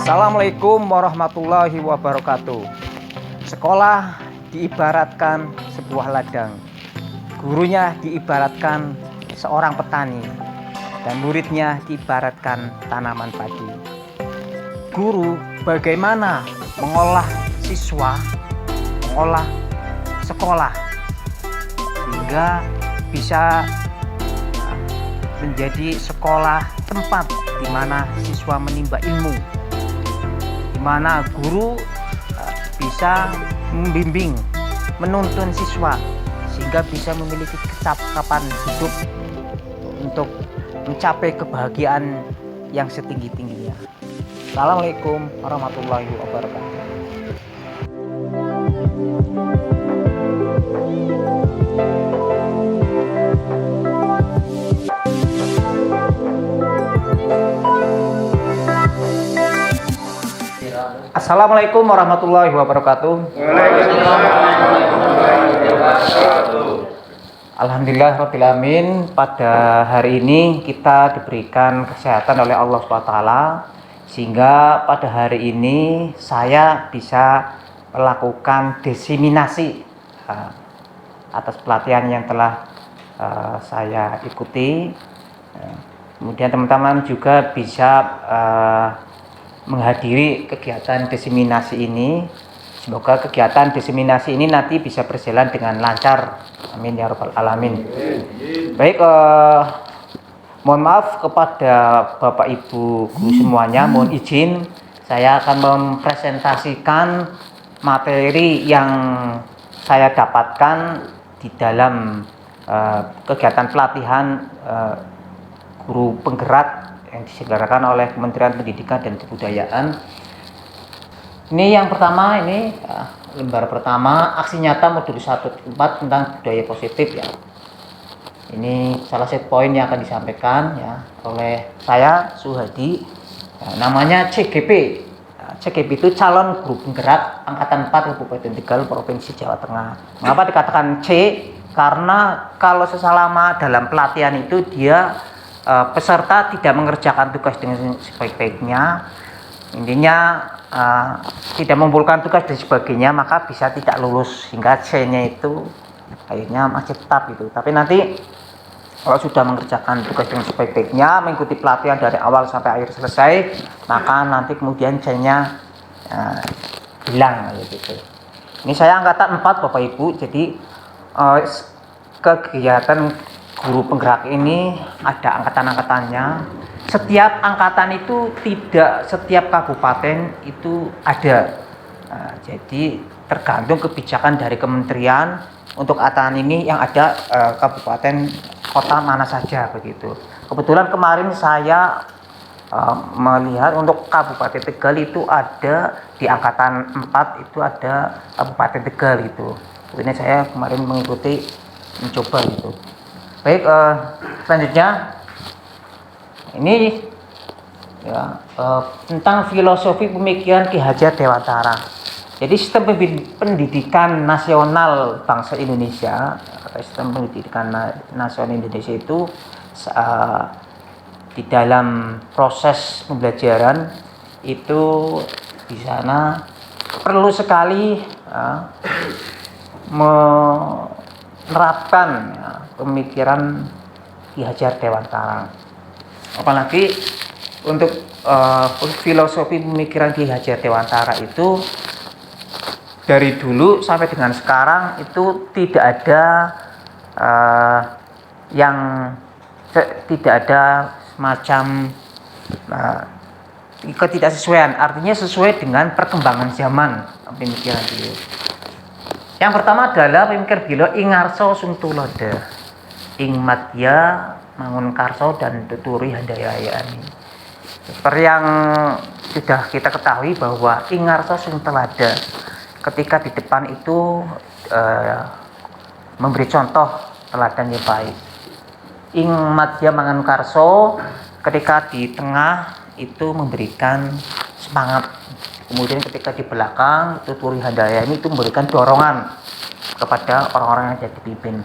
Assalamualaikum warahmatullahi wabarakatuh. Sekolah diibaratkan sebuah ladang. Gurunya diibaratkan seorang petani dan muridnya diibaratkan tanaman padi. Guru bagaimana mengolah siswa, mengolah sekolah sehingga bisa menjadi sekolah tempat di mana siswa menimba ilmu, di mana guru bisa membimbing, menuntun siswa sehingga bisa memiliki kecakapan hidup untuk mencapai kebahagiaan yang setinggi-tingginya. Assalamualaikum warahmatullahi wabarakatuh. Assalamualaikum warahmatullahi wabarakatuh. Alhamdulillah rabbil alamin. Pada hari ini kita diberikan kesehatan oleh Allah SWT, sehingga pada hari ini saya bisa melakukan diseminasi atas pelatihan yang telah saya ikuti. Kemudian teman-teman juga bisa menghadiri kegiatan diseminasi ini. Semoga kegiatan diseminasi ini nanti bisa berjalan dengan lancar. Amin ya rabbal alamin. Baik, mohon maaf kepada Bapak Ibu guru semuanya. Mohon izin saya akan mempresentasikan materi yang saya dapatkan di dalam kegiatan pelatihan guru penggerak yang diselenggarakan oleh Kementerian Pendidikan dan Kebudayaan. Ini yang pertama, ini lembar pertama, aksi nyata modul 1-4 tentang budaya positif ya. Ini salah satu poin yang akan disampaikan ya oleh saya Suhadi. Namanya CGP. CGP itu calon guru penggerak angkatan 4 Kabupaten Tegal Provinsi Jawa Tengah. Mengapa dikatakan C? Karena kalau selama dalam pelatihan itu dia peserta tidak mengerjakan tugas dengan sebaik-baiknya, intinya tidak mengumpulkan tugas dan sebagainya, maka bisa tidak lulus, hingga C-nya itu akhirnya masih tetap gitu. Tapi nanti kalau sudah mengerjakan tugas dengan sebaik-baiknya, mengikuti pelatihan dari awal sampai akhir selesai, maka nanti kemudian C-nya hilang gitu. Ini saya angkatan 4 Bapak Ibu, jadi kegiatan guru penggerak ini ada angkatan-angkatannya. Setiap angkatan itu tidak setiap kabupaten itu ada. Jadi tergantung kebijakan dari kementerian untuk angkatan ini yang ada kabupaten kota mana saja begitu. Kebetulan kemarin saya melihat untuk Kabupaten Tegal itu ada di angkatan 4 itu ada Kabupaten Tegal itu. Ini saya kemarin mengikuti mencoba gitu. Baik, selanjutnya ini ya, tentang filosofi pemikiran Ki Hajar Dewantara. Jadi sistem pendidikan nasional bangsa Indonesia, sistem pendidikan nasional Indonesia itu di dalam proses pembelajaran itu di sana perlu sekali menerapkan ya, pemikiran Ki Hajar Dewantara. Apalagi untuk filosofi pemikiran Ki Hajar Dewantara itu dari dulu sampai dengan sekarang itu tidak ada tidak ada semacam ketidaksesuaian, artinya sesuai dengan perkembangan zaman pemikiran beliau. Yang pertama adalah pemikiran beliau ingarso sungtuloda, ing madya mangun karso dan tuturi handayani. Seperti yang sudah kita ketahui bahwa ingarso sungtuloda, ketika di depan itu memberi contoh teladan yang baik. Ing madya mangun karso, ketika di tengah itu memberikan semangat. Kemudian ketika di belakang itu turi handayani itu memberikan dorongan kepada orang-orang yang jadi pimpin.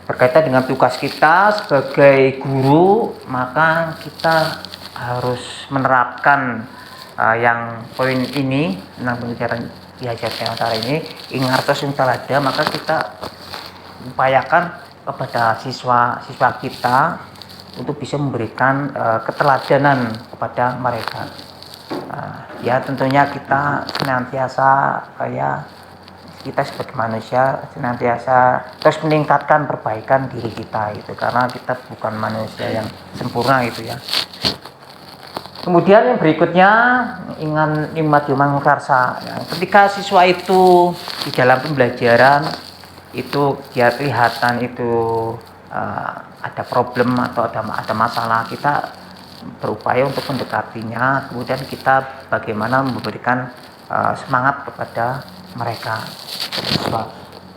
berkaitan dengan tugas kita sebagai guru, maka kita harus menerapkan yang poin ini tentang pengajaran Ki Hajar Dewantara ini, ingartos sing talada, maka kita upayakan kepada siswa-siswa kita untuk bisa memberikan keteladanan kepada mereka. Ya tentunya kita senantiasa kita sebagai manusia senantiasa terus meningkatkan perbaikan diri kita itu, karena kita bukan manusia yang sempurna itu ya. Kemudian yang berikutnya ingan nikmat yuman karsa. Ketika siswa itu di dalam pembelajaran itu dia kelihatan itu ada problem atau ada masalah, kita berupaya untuk mendekatinya, kemudian kita bagaimana memberikan semangat kepada mereka.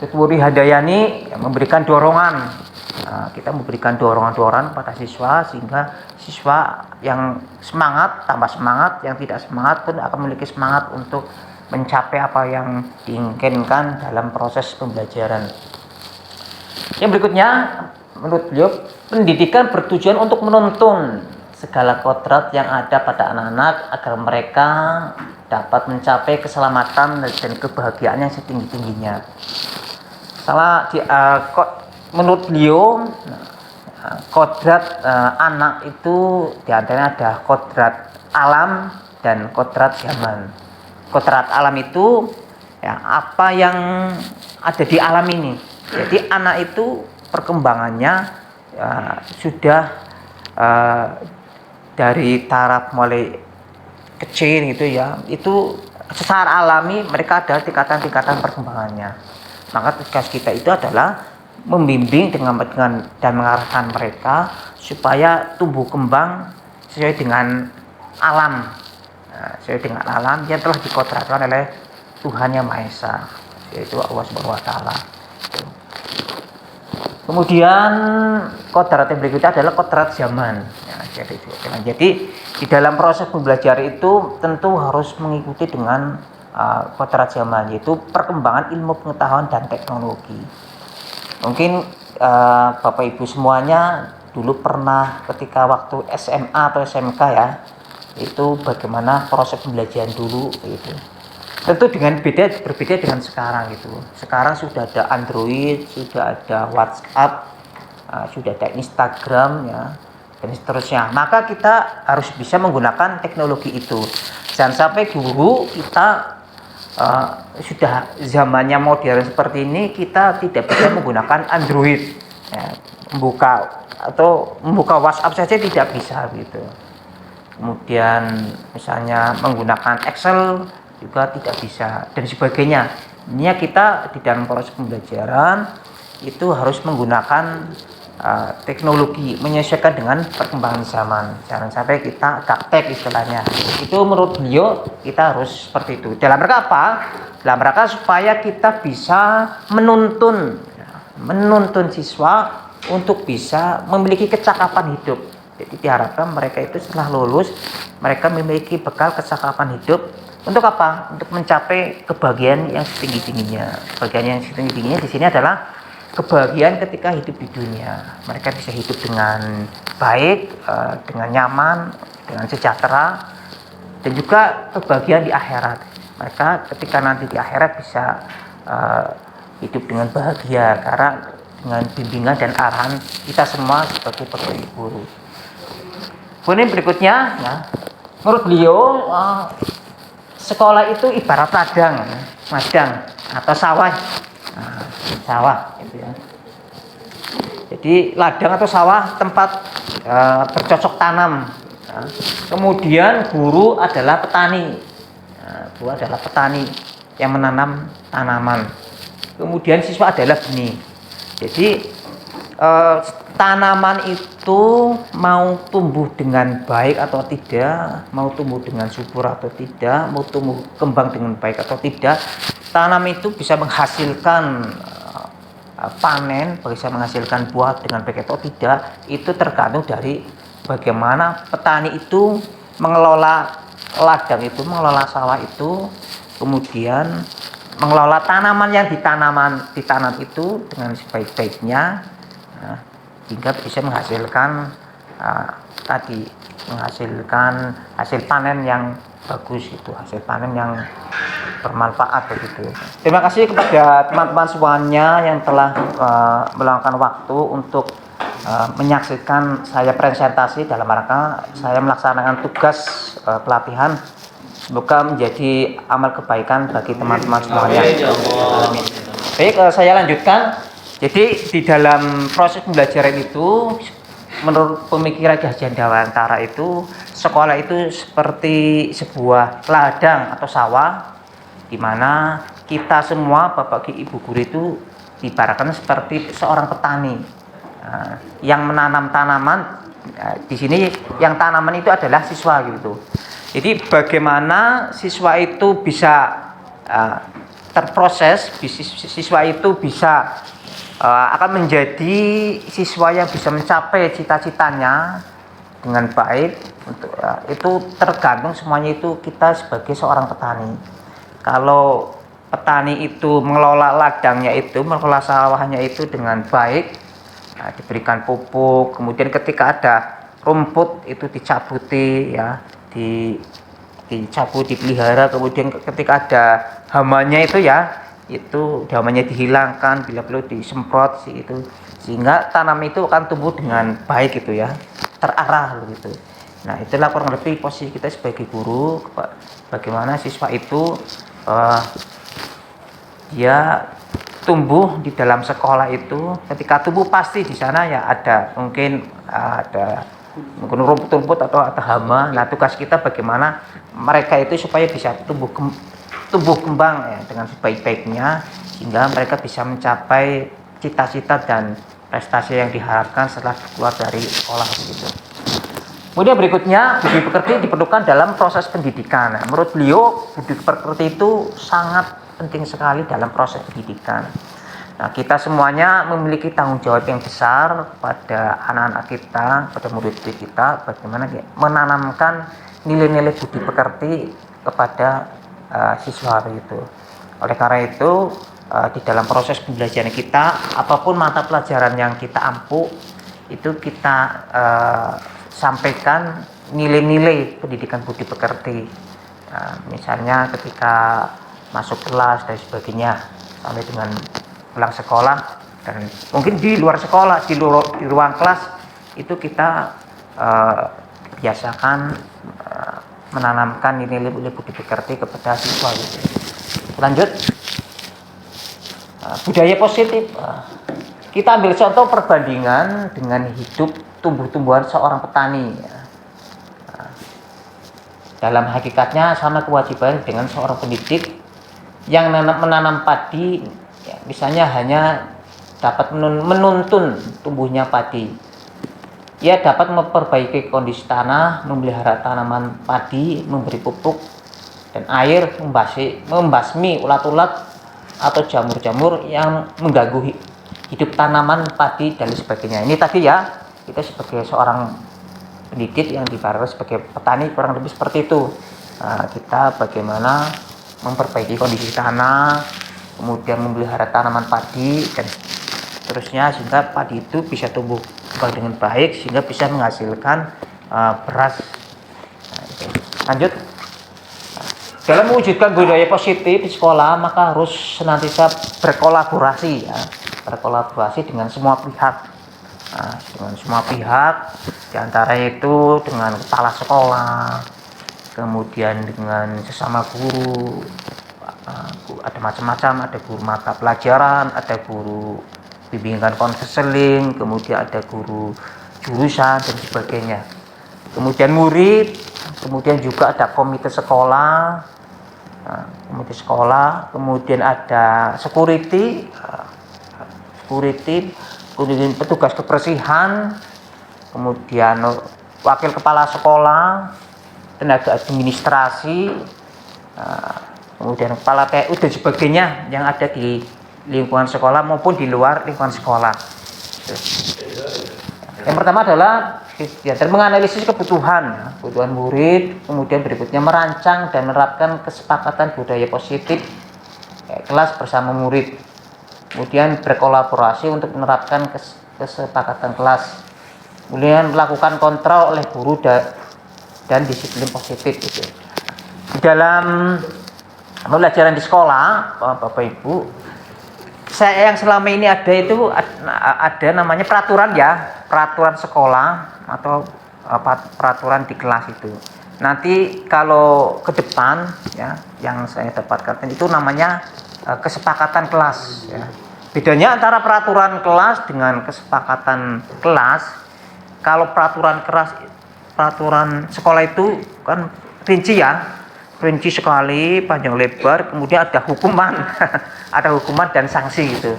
Kemudian Hadayani memberikan dorongan, kita memberikan dorongan-dorongan pada siswa sehingga siswa yang semangat tambah semangat, yang tidak semangat pun akan memiliki semangat untuk mencapai apa yang diinginkan dalam proses pembelajaran. Yang berikutnya, menurut beliau, pendidikan bertujuan untuk menuntun segala kodrat yang ada pada anak-anak agar mereka dapat mencapai keselamatan dan kebahagiaan yang setinggi-tingginya. Menurut beliau, kodrat anak itu diantaranya ada kodrat alam dan kodrat zaman. Kodrat alam itu ya, apa yang ada di alam ini. Jadi anak itu perkembangannya sudah dari taraf mulai kecil gitu ya, itu secara alami mereka ada tingkatan-tingkatan perkembangannya. Maka tugas kita itu adalah membimbing dan mengarahkan mereka supaya tumbuh kembang sesuai dengan alam, sesuai dengan alam yang telah dikodratkan oleh Tuhan Yang Maha Esa, yaitu Allah Subhanahu Wa Taala. Kemudian kodrat yang berikutnya adalah kodrat zaman. Jadi di dalam proses pembelajaran itu tentu harus mengikuti dengan kodrat zaman, yaitu perkembangan ilmu pengetahuan dan teknologi. Mungkin Bapak Ibu semuanya dulu pernah ketika waktu SMA atau SMK ya, itu bagaimana proses pembelajaran dulu gitu. Tentu berbeda dengan sekarang gitu. Sekarang sudah ada Android, sudah ada WhatsApp, sudah ada Instagram ya, dan seterusnya. Maka kita harus bisa menggunakan teknologi itu. Jangan sampai guru kita sudah zamannya modern seperti ini, kita tidak bisa menggunakan Android ya, membuka WhatsApp saja tidak bisa gitu. Kemudian misalnya menggunakan Excel juga tidak bisa dan sebagainya. Ini kita di dalam proses pembelajaran itu harus menggunakan teknologi menyesuaikan dengan perkembangan zaman. Jangan sampai kita gaptek istilahnya. Itu menurut beliau kita harus seperti itu. Dalam rangka apa? Dalam rangka supaya kita bisa menuntun siswa untuk bisa memiliki kecakapan hidup. Jadi diharapkan mereka itu setelah lulus mereka memiliki bekal kecakapan hidup. Untuk apa? Untuk mencapai kebahagiaan yang setinggi-tingginya. Kebahagiaan yang setinggi-tingginya di sini adalah kebahagiaan ketika hidup di dunia. Mereka bisa hidup dengan baik, dengan nyaman, dengan sejahtera, dan juga kebahagiaan di akhirat. Mereka ketika nanti di akhirat bisa hidup dengan bahagia karena dengan bimbingan dan arahan kita semua sebagai pegawai guru. Kemudian berikutnya, ya, menurut beliau sekolah itu ibarat ladang atau sawah. Sawah gitu ya. Jadi ladang atau sawah tempat bercocok tanam. Kemudian guru adalah petani. Guru adalah petani yang menanam tanaman. Kemudian siswa adalah benih. Jadi tanaman itu mau tumbuh dengan baik atau tidak, mau tumbuh dengan subur atau tidak, mau tumbuh kembang dengan baik atau tidak, tanam itu bisa menghasilkan panen, bisa menghasilkan buah dengan baik atau tidak, itu tergantung dari bagaimana petani itu mengelola ladang itu, mengelola sawah itu, kemudian mengelola tanaman yang ditanam itu dengan sebaik-baiknya, Nah, sehingga bisa menghasilkan menghasilkan hasil panen yang bagus, itu hasil panen yang bermanfaat begitu. Terima kasih kepada teman-teman semuanya yang telah meluangkan waktu untuk menyaksikan saya presentasi dalam rangka saya melaksanakan tugas pelatihan. Semoga menjadi amal kebaikan bagi teman-teman semuanya. Amin. Baik, saya lanjutkan. Jadi di dalam proses pembelajaran itu, menurut pemikiran Ki Haji Handayani itu, sekolah itu seperti sebuah ladang atau sawah, di mana kita semua Bapak Ibu guru itu diibaratkan seperti seorang petani yang menanam tanaman. Di sini yang tanaman itu adalah siswa gitu. Jadi bagaimana siswa itu bisa terproses, siswa itu bisa akan menjadi siswa yang bisa mencapai cita-citanya dengan baik. Itu tergantung semuanya itu kita sebagai seorang petani. Kalau petani itu mengelola ladangnya itu, mengelola sawahnya itu dengan baik, diberikan pupuk, kemudian ketika ada rumput itu dicabuti, ya, dicabut, dipelihara, kemudian ketika ada hamanya itu, ya, itu hamanya dihilangkan, bila perlu disemprot itu, sehingga tanam itu akan tumbuh dengan baik gitu, ya, terarah begitu. Nah, itulah kurang lebih posisi kita sebagai guru, bagaimana siswa itu dia tumbuh di dalam sekolah itu. Ketika tumbuh pasti di sana ya ada mungkin rumput-rumput atau hama. Nah, tugas kita bagaimana mereka itu supaya bisa tumbuh kembang, ya, dengan sebaik-baiknya, sehingga mereka bisa mencapai cita-cita dan prestasi yang diharapkan setelah keluar dari sekolah begitu. Kemudian berikutnya, budi pekerti diperlukan dalam proses pendidikan. Nah, menurut beliau budi pekerti itu sangat penting sekali dalam proses pendidikan. Nah, kita semuanya memiliki tanggung jawab yang besar pada anak-anak kita, pada murid kita, bagaimana menanamkan nilai-nilai budi pekerti kepada siswa itu. Oleh karena itu, di dalam proses pembelajaran kita, apapun mata pelajaran yang kita ampu, itu kita sampaikan nilai-nilai pendidikan budi pekerti. Misalnya ketika masuk kelas dan sebagainya, sampai dengan pulang sekolah, dan mungkin di luar sekolah, di ruang kelas itu kita biasakan menanamkan nilai-nilai budi pekerti kepada siswa gitu. Lanjut, budaya positif. Kita ambil contoh perbandingan dengan hidup tumbuh-tumbuhan seorang petani. Dalam hakikatnya sama kewajiban dengan seorang pendidik yang menanam padi, ya, misalnya hanya dapat menuntun tumbuhnya padi. Ia dapat memperbaiki kondisi tanah, memelihara tanaman padi, memberi pupuk dan air, membasmi ulat-ulat atau jamur-jamur yang mengganggu hidup tanaman padi dan sebagainya. Ini tadi, ya, kita sebagai seorang pendidik yang dibarengi sebagai petani kurang lebih seperti itu. Nah, kita bagaimana memperbaiki kondisi tanah, kemudian memelihara tanaman padi dan seterusnya, sehingga padi itu bisa tumbuh kembang dengan baik, sehingga bisa menghasilkan beras. Lanjut, dalam mewujudkan budaya positif di sekolah, maka harus senantiasa berkolaborasi, ya, berkolaborasi dengan semua pihak. Dengan semua pihak, diantaranya itu dengan kepala sekolah, kemudian dengan sesama guru, ada macam-macam, ada guru mata pelajaran, ada guru bimbingan konseling, kemudian ada guru jurusan dan sebagainya. Kemudian murid, kemudian juga ada komite sekolah, kemudian ada security, kemudian petugas kebersihan, kemudian wakil kepala sekolah, tenaga administrasi, kemudian kepala PU dan sebagainya yang ada di lingkungan sekolah maupun di luar lingkungan sekolah. Yang pertama adalah kegiatan menganalisis kebutuhan murid, kemudian berikutnya merancang dan menerapkan kesepakatan budaya positif kelas bersama murid, kemudian berkolaborasi untuk menerapkan kesepakatan kelas. Kemudian melakukan kontrol oleh guru dan disiplin positif gitu. Di dalam pembelajaran di sekolah, Bapak Ibu, saya yang selama ini ada itu ada namanya peraturan ya, peraturan sekolah atau peraturan di kelas itu. Nanti kalau ke depan ya, yang saya dapatkan itu namanya kesepakatan kelas ya. Bedanya antara peraturan kelas dengan kesepakatan kelas, kalau peraturan sekolah itu kan rinci ya, rinci sekali, panjang lebar, kemudian ada hukuman, ada hukuman dan sanksi gitu.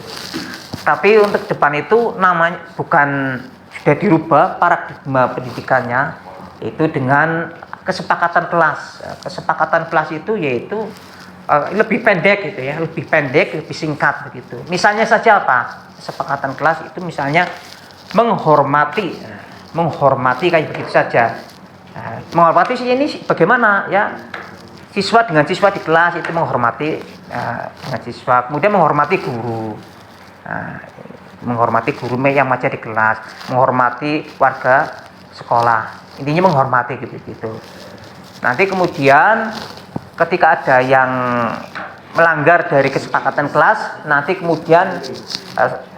Tapi untuk depan itu namanya bukan, sudah dirubah paradigma pendidikannya, itu dengan kesepakatan kelas. Kesepakatan kelas itu yaitu lebih pendek gitu ya, lebih pendek, lebih singkat begitu. Misalnya saja apa? Kesepakatan kelas itu misalnya menghormati kayak begitu saja. Menghormati ini bagaimana ya? Siswa dengan siswa di kelas itu menghormati dengan siswa, kemudian menghormati guru, menghormati guru yang mengajar di kelas, menghormati warga sekolah. Intinya menghormati gitu. Nanti kemudian ketika ada yang melanggar dari kesepakatan kelas, nanti kemudian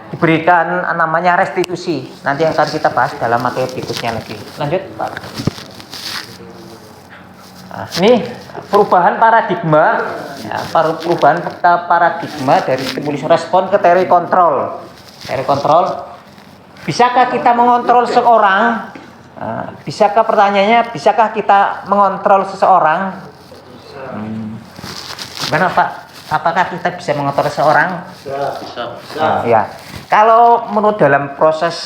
diberikan namanya restitusi. Nanti yang akan kita bahas dalam materi berikutnya lagi. Lanjut, Pak. Nah, ini perubahan paradigma, ya, perubahan paradigma dari stimulus respon ke teori kontrol. Teori kontrol, bisakah kita mengontrol seseorang? Bisakah pertanyaannya, bisakah kita mengontrol seseorang? Gimana Pak? Apakah kita bisa mengontrol seseorang? Bisa. Ya. Kalau menurut dalam proses,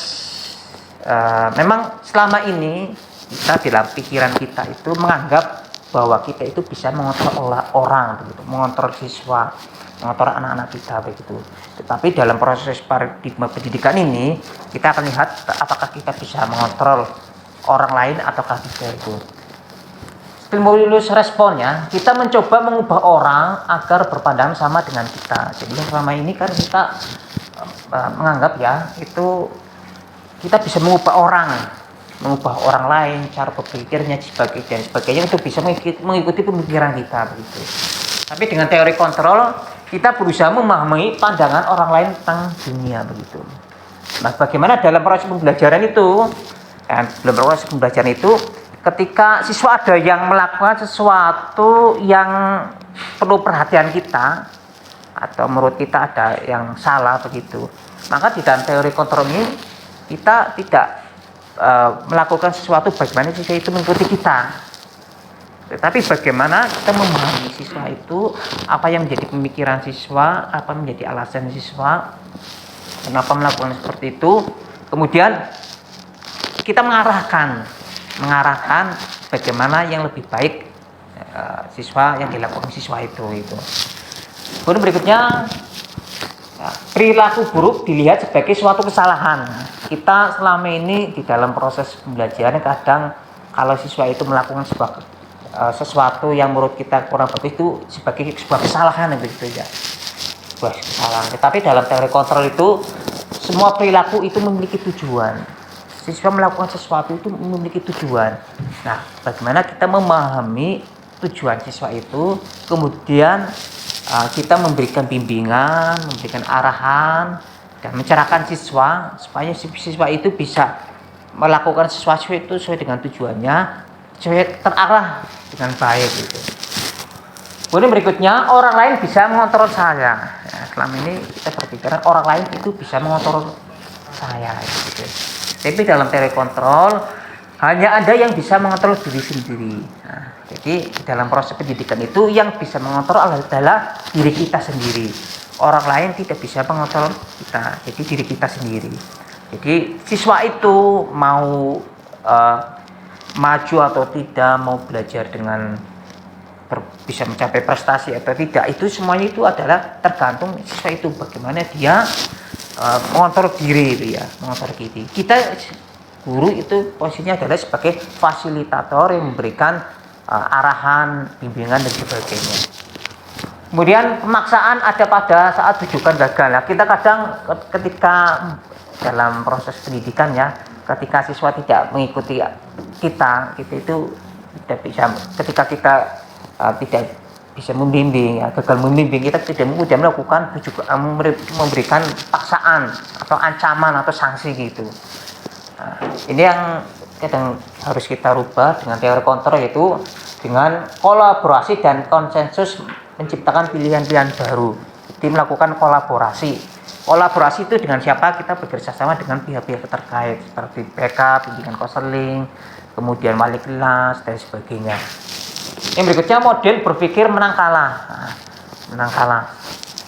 memang selama ini kita dalam pikiran kita itu menganggap bahwa kita itu bisa mengontrol orang begitu, mengontrol siswa, mengontrol anak-anak kita begitu. Tetapi dalam proses paradigma pendidikan ini kita akan lihat apakah kita bisa mengontrol orang lain ataukah tidak itu. Stimulus responnya, kita mencoba mengubah orang agar berpandangan sama dengan kita. Jadi selama ini kan kita menganggap ya itu kita bisa mengubah orang lain, cara berpikirnya dan sebagainya untuk bisa mengikuti pemikiran kita begitu. Tapi dengan teori kontrol kita berusaha memahami pandangan orang lain tentang dunia begitu. Nah, bagaimana dalam proses pembelajaran itu? Dalam proses pembelajaran itu, ketika siswa ada yang melakukan sesuatu yang perlu perhatian kita atau menurut kita ada yang salah begitu, maka di dalam teori kontrol ini kita tidak melakukan sesuatu bagaimana siswa itu mengikuti kita, tetapi bagaimana kita memahami siswa itu, apa yang menjadi pemikiran siswa, apa menjadi alasan siswa, kenapa melakukan seperti itu, kemudian kita mengarahkan bagaimana yang lebih baik siswa yang dilakukan siswa itu. Kemudian berikutnya, perilaku buruk dilihat sebagai suatu kesalahan. Kita selama ini di dalam proses pembelajaran kadang kalau siswa itu melakukan sesuatu yang menurut kita kurang bagus itu sebagai sebuah kesalahan begitu ya. Sebuah kesalahan. Tetapi dalam teori kontrol itu semua perilaku itu memiliki tujuan. Siswa melakukan sesuatu itu memiliki tujuan. Nah, bagaimana kita memahami tujuan siswa itu, kemudian kita memberikan bimbingan, memberikan arahan, dan mencerahkan siswa supaya siswa itu bisa melakukan sesuatu itu sesuai dengan tujuannya, sesuai terarah dengan baik gitu. Kemudian berikutnya, orang lain bisa mengontrol saya. Ya, selama ini kita berpikiran orang lain itu bisa mengontrol saya gitu. Tapi dalam teori kontrol hanya ada yang bisa mengontrol diri sendiri. Nah, jadi dalam proses pendidikan itu yang bisa mengontrol adalah diri kita sendiri. Orang lain tidak bisa mengontrol kita. Jadi diri kita sendiri. Jadi siswa itu mau maju atau tidak, mau belajar dengan bisa mencapai prestasi atau tidak, itu semuanya itu adalah tergantung siswa itu bagaimana dia mengontrol diri itu ya, mengontrol diri. Kita guru itu posisinya adalah sebagai fasilitator yang memberikan arahan, bimbingan dan sebagainya. Kemudian pemaksaan ada pada saat rujukan gagal. Nah, kita kadang ketika dalam proses pendidikan ya, ketika siswa tidak mengikuti kita itu tidak bisa, ketika kita tidak bisa membimbing ya, gagal membimbing, kita tidak melakukan juga memberikan paksaan atau ancaman atau sanksi gitu. Nah, ini yang kadang harus kita rubah dengan teori kontrol, yaitu dengan kolaborasi dan konsensus menciptakan pilihan-pilihan baru. Jadi melakukan kolaborasi. Kolaborasi itu dengan siapa? Kita bekerja sama dengan pihak-pihak terkait seperti PK, bimbingan konseling, kemudian wali kelas dan sebagainya. Yang berikutnya model berpikir menang kalah. Nah, menang kalah.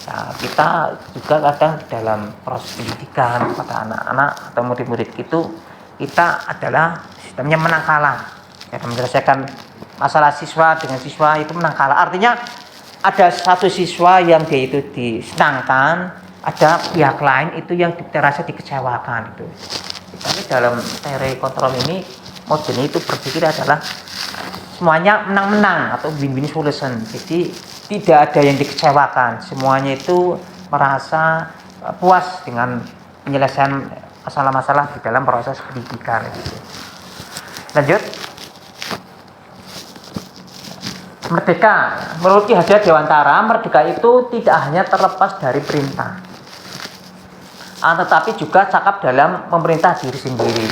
Nah, kita juga kadang di dalam proses pendidikan pada anak-anak atau murid-murid itu, kita adalah sistemnya menang kalah. Dalam menyelesaikan masalah siswa dengan siswa itu menang kalah. Artinya ada satu siswa yang dia itu disenangkan, ada pihak lain itu yang terasa dikecewakan itu. Tapi dalam teori kontrol ini, modelnya itu berpikir adalah semuanya menang-menang atau win-win solution. Jadi tidak ada yang dikecewakan, semuanya itu merasa puas dengan penyelesaian masalah-masalah di dalam proses pendidikan gitu. Lanjut. Merdeka. Menurut Ki Hajar Dewantara, merdeka itu tidak hanya terlepas dari perintah, tetapi juga cakap dalam memerintah diri sendiri.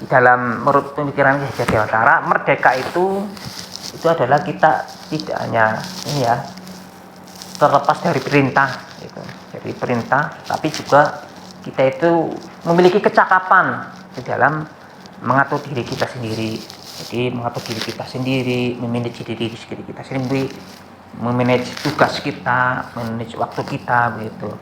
Dalam menurut pemikiran Ki Hajar Dewantara, merdeka itu adalah kita tidak hanya ini ya, terlepas dari perintah gitu. Dari perintah, tapi juga kita itu memiliki kecakapan di dalam mengatur diri kita sendiri. Jadi mengatur diri kita sendiri, memanage diri kita sendiri, memanage tugas kita, memanage waktu kita begitu.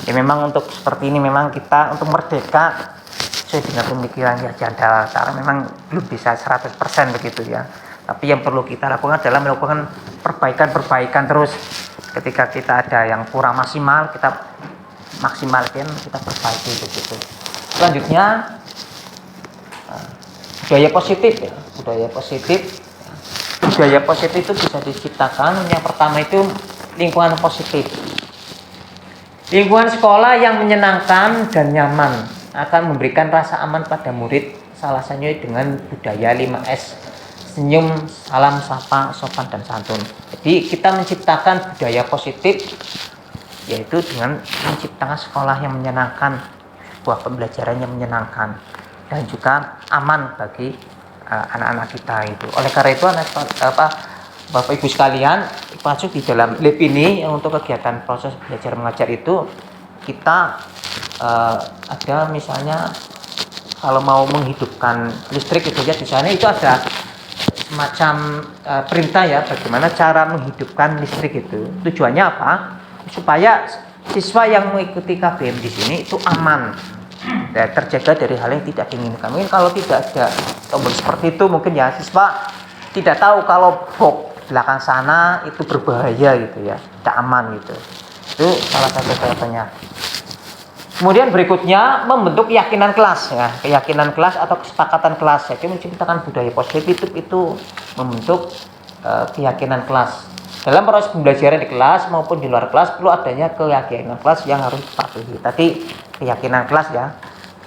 Ya memang untuk seperti ini memang kita untuk merdeka sesuai dengan pemikiran Ki Hajar Dewantara memang belum bisa 100% begitu ya. Tapi yang perlu kita lakukan adalah melakukan perbaikan terus. Ketika kita ada yang kurang maksimal, kita maksimalkan, kita perbaiki begitu. Selanjutnya budaya positif ya. Budaya positif itu bisa diciptakan. Yang pertama itu lingkungan positif. Lingkungan sekolah yang menyenangkan dan nyaman akan memberikan rasa aman pada murid. Salah satunya dengan budaya 5S. Senyum, salam, sapa, sopan, dan santun. Jadi kita menciptakan budaya positif, yaitu dengan menciptakan sekolah yang menyenangkan, sebuah pembelajaran yang menyenangkan, dan juga aman bagi anak-anak kita itu. Oleh karena itu, Bapak Ibu sekalian, masuk di dalam lab ini untuk kegiatan proses belajar mengajar itu, kita ada misalnya kalau mau menghidupkan listrik itu ya, di sana itu ada semacam perintah ya, bagaimana cara menghidupkan listrik itu. Tujuannya apa? Supaya siswa yang mengikuti KBM di sini itu aman dan terjaga dari hal yang tidak diinginkan. Mungkin kalau tidak ada tombol seperti itu, mungkin ya siswa tidak tahu kalau box belakang sana itu berbahaya gitu ya, tidak aman gitu. Itu salah satu contohnya. Kemudian berikutnya membentuk keyakinan kelas ya, keyakinan kelas atau kesepakatan kelas. Jadi menciptakan budaya positif itu membentuk keyakinan kelas. Dalam proses pembelajaran di kelas maupun di luar kelas perlu adanya keyakinan kelas yang harus dipatuhi. Tadi keyakinan kelas ya.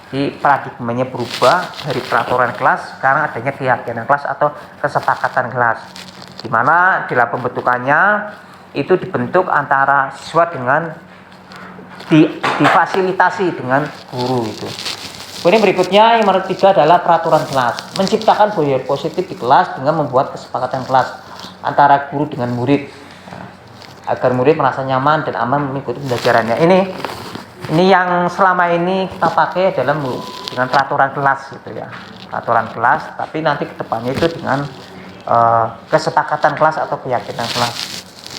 Jadi paradigmanya berubah dari peraturan kelas, sekarang adanya keyakinan kelas atau kesepakatan kelas. Di mana dalam pembentukannya itu dibentuk antara siswa dengan difasilitasi dengan guru itu. Kemudian berikutnya yang nomor 3 adalah peraturan kelas. Menciptakan budaya positif di kelas dengan membuat kesepakatan kelas antara guru dengan murid, agar murid merasa nyaman dan aman mengikuti pembelajarannya. Ini yang selama ini kita pakai adalah dengan peraturan kelas gitu ya, peraturan kelas. Tapi nanti kedepannya itu dengan kesepakatan kelas atau keyakinan kelas.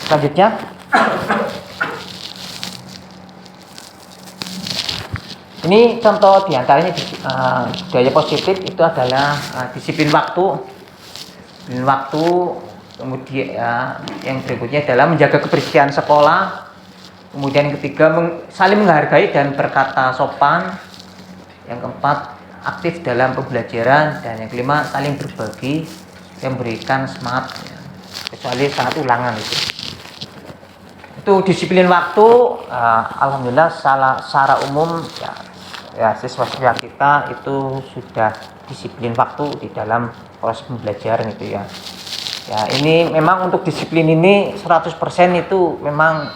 Selanjutnya ini contoh diantaranya budaya positif itu adalah disiplin waktu. Kemudian yang berikutnya adalah menjaga kebersihan sekolah. Kemudian yang ketiga saling menghargai dan berkata sopan. Yang keempat aktif dalam pembelajaran, dan yang kelima saling berbagi yang memberikan semangat kecuali saat ulangan itu disiplin waktu. Alhamdulillah secara umum ya, ya siswa-siswa kita itu sudah disiplin waktu di dalam proses pembelajaran itu ya. Ya, ini memang untuk disiplin ini 100% itu memang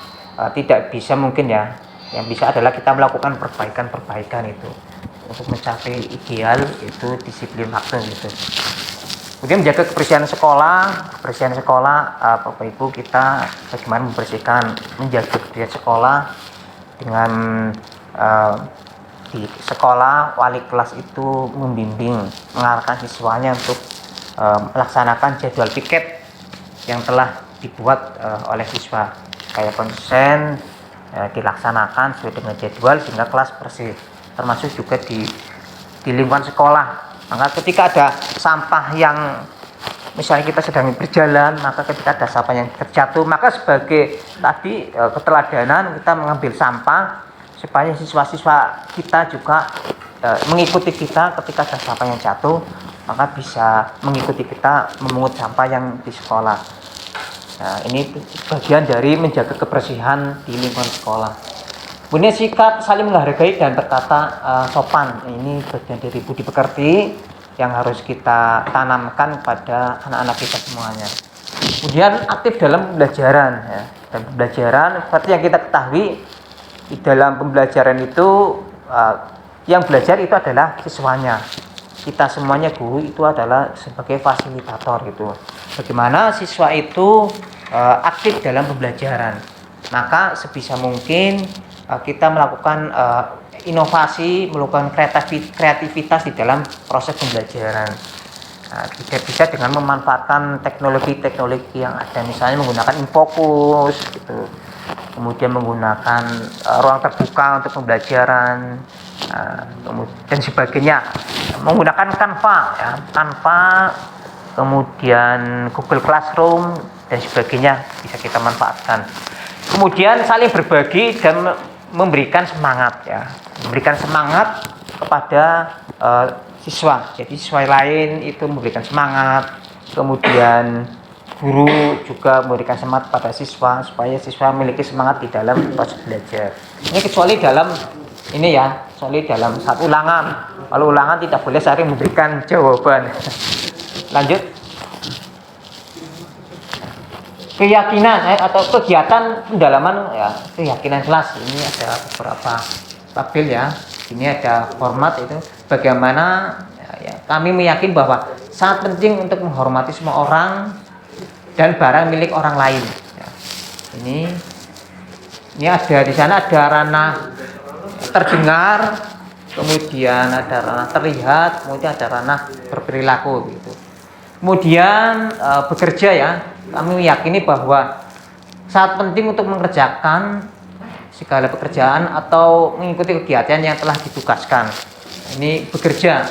tidak bisa mungkin ya. Yang bisa adalah kita melakukan perbaikan-perbaikan itu untuk mencapai ideal itu disiplin waktu gitu. Kemudian menjaga kebersihan sekolah, Bapak Ibu, kita bagaimana menjaga kebersihan sekolah dengan di sekolah wali kelas itu membimbing, mengarahkan siswanya untuk melaksanakan jadwal piket yang telah dibuat oleh siswa, kayak konsen dilaksanakan sesuai dengan jadwal sehingga kelas bersih, termasuk juga di lingkungan sekolah. Maka ketika ada sampah yang misalnya kita sedang berjalan, maka ketika ada sampah yang terjatuh, maka sebagai tadi keteladanan kita mengambil sampah supaya siswa-siswa kita juga mengikuti kita. Ketika ada sampah yang jatuh, maka bisa mengikuti kita memungut sampah yang di sekolah. Nah, ini bagian dari menjaga kebersihan di lingkungan sekolah. Kemudian sikap saling menghargai dan berkata sopan. Ini bagian dari budi pekerti yang harus kita tanamkan pada anak-anak kita semuanya. Kemudian aktif dalam pembelajaran ya. Dan pembelajaran seperti yang kita ketahui, di dalam pembelajaran itu yang belajar itu adalah siswanya. Kita semuanya guru itu adalah sebagai fasilitator gitu. Bagaimana siswa itu aktif dalam pembelajaran, maka sebisa mungkin kita melakukan inovasi, melakukan kreativitas di dalam proses pembelajaran. Nah, bisa dengan memanfaatkan teknologi yang ada, misalnya menggunakan infocus gitu, kemudian menggunakan ruang terbuka untuk pembelajaran, dan sebagainya, menggunakan Canva, kemudian Google Classroom dan sebagainya bisa kita manfaatkan. Kemudian saling berbagi dan memberikan semangat ya, memberikan semangat kepada siswa. Jadi siswa lain itu memberikan semangat, kemudian guru juga memberikan semangat pada siswa supaya siswa memiliki semangat di dalam proses belajar. Ini kecuali dalam ini ya, kecuali dalam saat ulangan. Kalau ulangan tidak boleh saling memberikan jawaban. Lanjut. Keyakinan atau kegiatan pendalaman ya, keyakinan kelas. Ini ada beberapa tabel ya. Ini ada format itu bagaimana ya, kami meyakini bahwa sangat penting untuk menghormati semua orang dan barang milik orang lain. Ya. Ini ada di sana ada ranah terdengar, kemudian ada ranah terlihat, kemudian ada ranah berperilaku gitu. Kemudian bekerja ya, kami meyakini bahwa sangat penting untuk mengerjakan segala pekerjaan atau mengikuti kegiatan yang telah ditugaskan. Ini bekerja.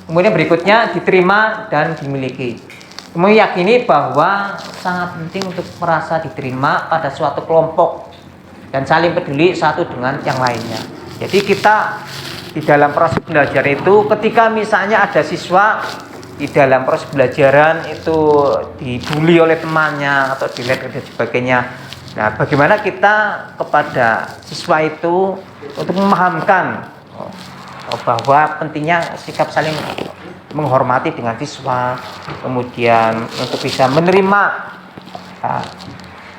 Kemudian berikutnya diterima dan dimiliki. Meyakini bahwa sangat penting untuk merasa diterima pada suatu kelompok dan saling peduli satu dengan yang lainnya. Jadi kita di dalam proses belajar itu, ketika misalnya ada siswa di dalam proses belajaran itu dibully oleh temannya atau dilihat dan sebagainya. Nah, bagaimana kita kepada siswa itu untuk memahamkan bahwa pentingnya sikap saling menghormati dengan siswa, kemudian untuk bisa menerima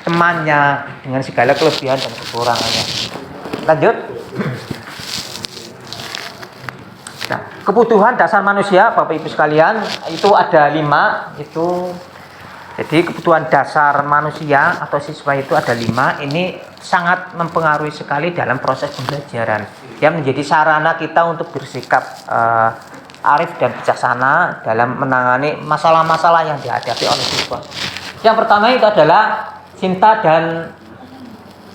temannya dengan segala kelebihan dan kekurangannya. Lanjut. Nah, kebutuhan dasar manusia, Bapak Ibu sekalian, itu ada 5 itu. Jadi kebutuhan dasar manusia atau siswa itu ada 5. Ini sangat mempengaruhi sekali dalam proses pembelajaran. Dia menjadi sarana kita untuk bersikap arif dan bijaksana dalam menangani masalah-masalah yang dihadapi oleh siswa. Yang pertama itu adalah cinta dan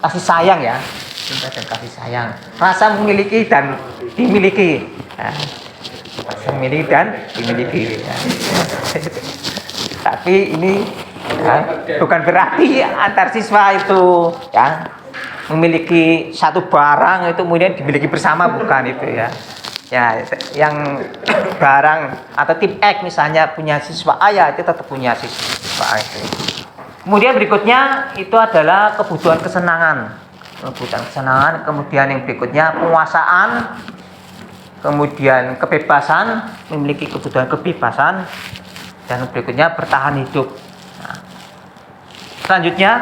kasih sayang ya. Cinta dan kasih sayang. Rasa memiliki dan dimiliki. Nah, rasa memiliki dan dimiliki. Ya. Tapi ini bukan berarti antar siswa itu ya memiliki satu barang itu kemudian dimiliki bersama, bukan itu ya. Ya, yang barang atau tip X misalnya punya siswa A ya itu tetap punya siswa A itu. Kemudian berikutnya itu adalah kebutuhan kesenangan. Kebutuhan kesenangan, kemudian yang berikutnya penguasaan, kemudian kebebasan, memiliki kebutuhan kebebasan, dan berikutnya bertahan hidup. Nah, selanjutnya,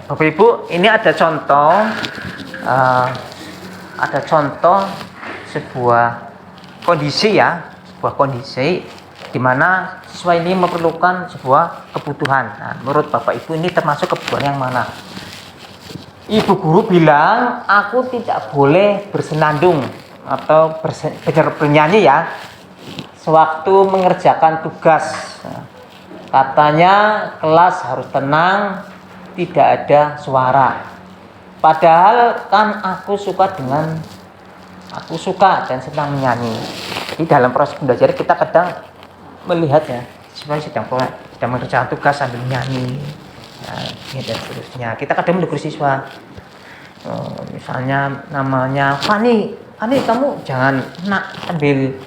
Bapak Ibu, ini ada contoh sebuah kondisi di mana siswa ini memerlukan sebuah kebutuhan. Nah, menurut Bapak Ibu ini termasuk kebutuhan yang mana? Ibu guru bilang, aku tidak boleh bersenandung atau bernyanyi ya, sewaktu mengerjakan tugas. Nah, katanya kelas harus tenang, tidak ada suara. Padahal kan aku suka dan senang menyanyi. Jadi dalam proses belajar kita kadang melihat ya, siswa sedang mengerjakan tugas sambil menyanyi. Nah, dan seterusnya. Kita kadang menegur siswa, misalnya namanya Fani, kamu jangan sambil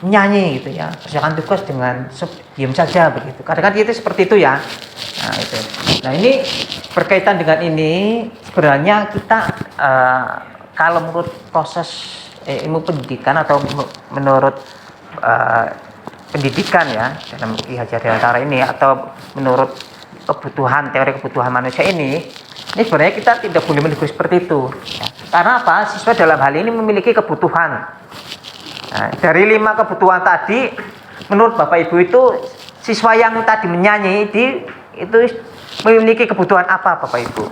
menyanyi gitu ya, kerjakan tugas dengan diam saja begitu. Kadang-kadang itu seperti itu ya. Nah itu. Nah ini berkaitan dengan ini, sebenarnya kita kalau menurut proses ilmu pendidikan atau menurut pendidikan ya dalam Ki Hajar Dewantara ini, atau menurut teori kebutuhan manusia ini sebenarnya kita tidak boleh menegur seperti itu ya. Karena apa? Siswa dalam hal ini memiliki kebutuhan. Nah, dari 5 kebutuhan tadi, menurut Bapak Ibu itu siswa yang tadi menyanyi itu memiliki kebutuhan apa, Bapak Ibu?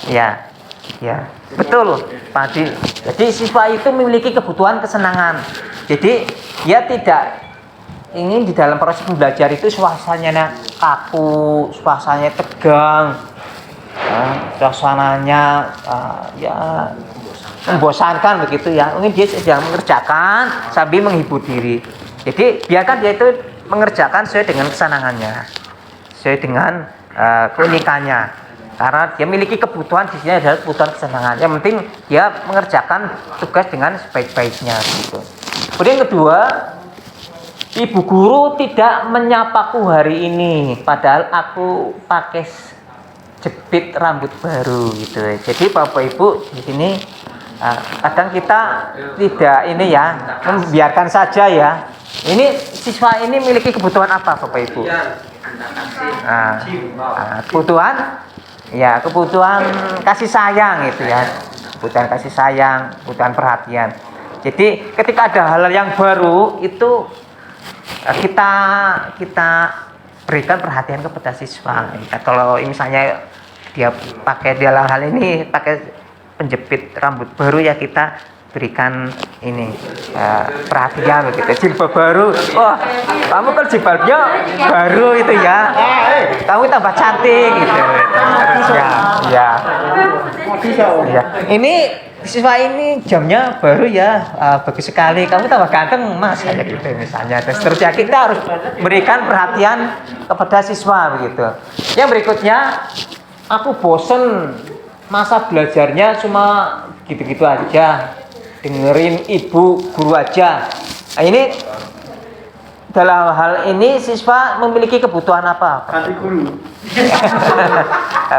Ya, betul, Pak Adi. Jadi siswa itu memiliki kebutuhan kesenangan. Jadi dia tidak ingin di dalam proses belajar itu suasananya kaku, suasananya tegang, suasananya ya membosankan begitu ya. Mungkin dia sedang mengerjakan sambil menghibur diri. Jadi biarkan dia itu mengerjakan sesuai dengan kesenangannya, sesuai dengan keunikannya. Karena dia memiliki kebutuhan, di sini adalah kebutuhan kesenangan. Yang penting dia mengerjakan tugas dengan sebaik-baiknya gitu. Kemudian kedua, ibu guru tidak menyapaku hari ini, padahal aku pakai jepit rambut baru gitu. Jadi Bapak Ibu di sini kadang kita tidak ini ya, membiarkan saja ya. Ini siswa ini memiliki kebutuhan apa, Bapak Ibu? Kebutuhan kasih sayang gitu ya. Kebutuhan kasih sayang, kebutuhan perhatian. Jadi ketika ada hal yang baru itu kita berikan perhatian kepada siswa. Kalau misalnya dia pakai dalam hal ini pakai penjepit rambut baru, ya kita berikan ini perhatian begitu. Jilbab baru, kamu kan jilbabnya baru itu ya, kamu tambah cantik gitu. Ya. Ini siswa ini jamnya baru ya, bagus sekali, kamu tambah ganteng mas, kayak gitu misalnya. Dan seterusnya, kita harus berikan perhatian kepada siswa begitu. Yang berikutnya, aku bosen masa belajarnya cuma gitu-gitu aja, dengerin ibu guru aja. Nah, ini dalam hal ini siswa memiliki kebutuhan apa? Ganti guru.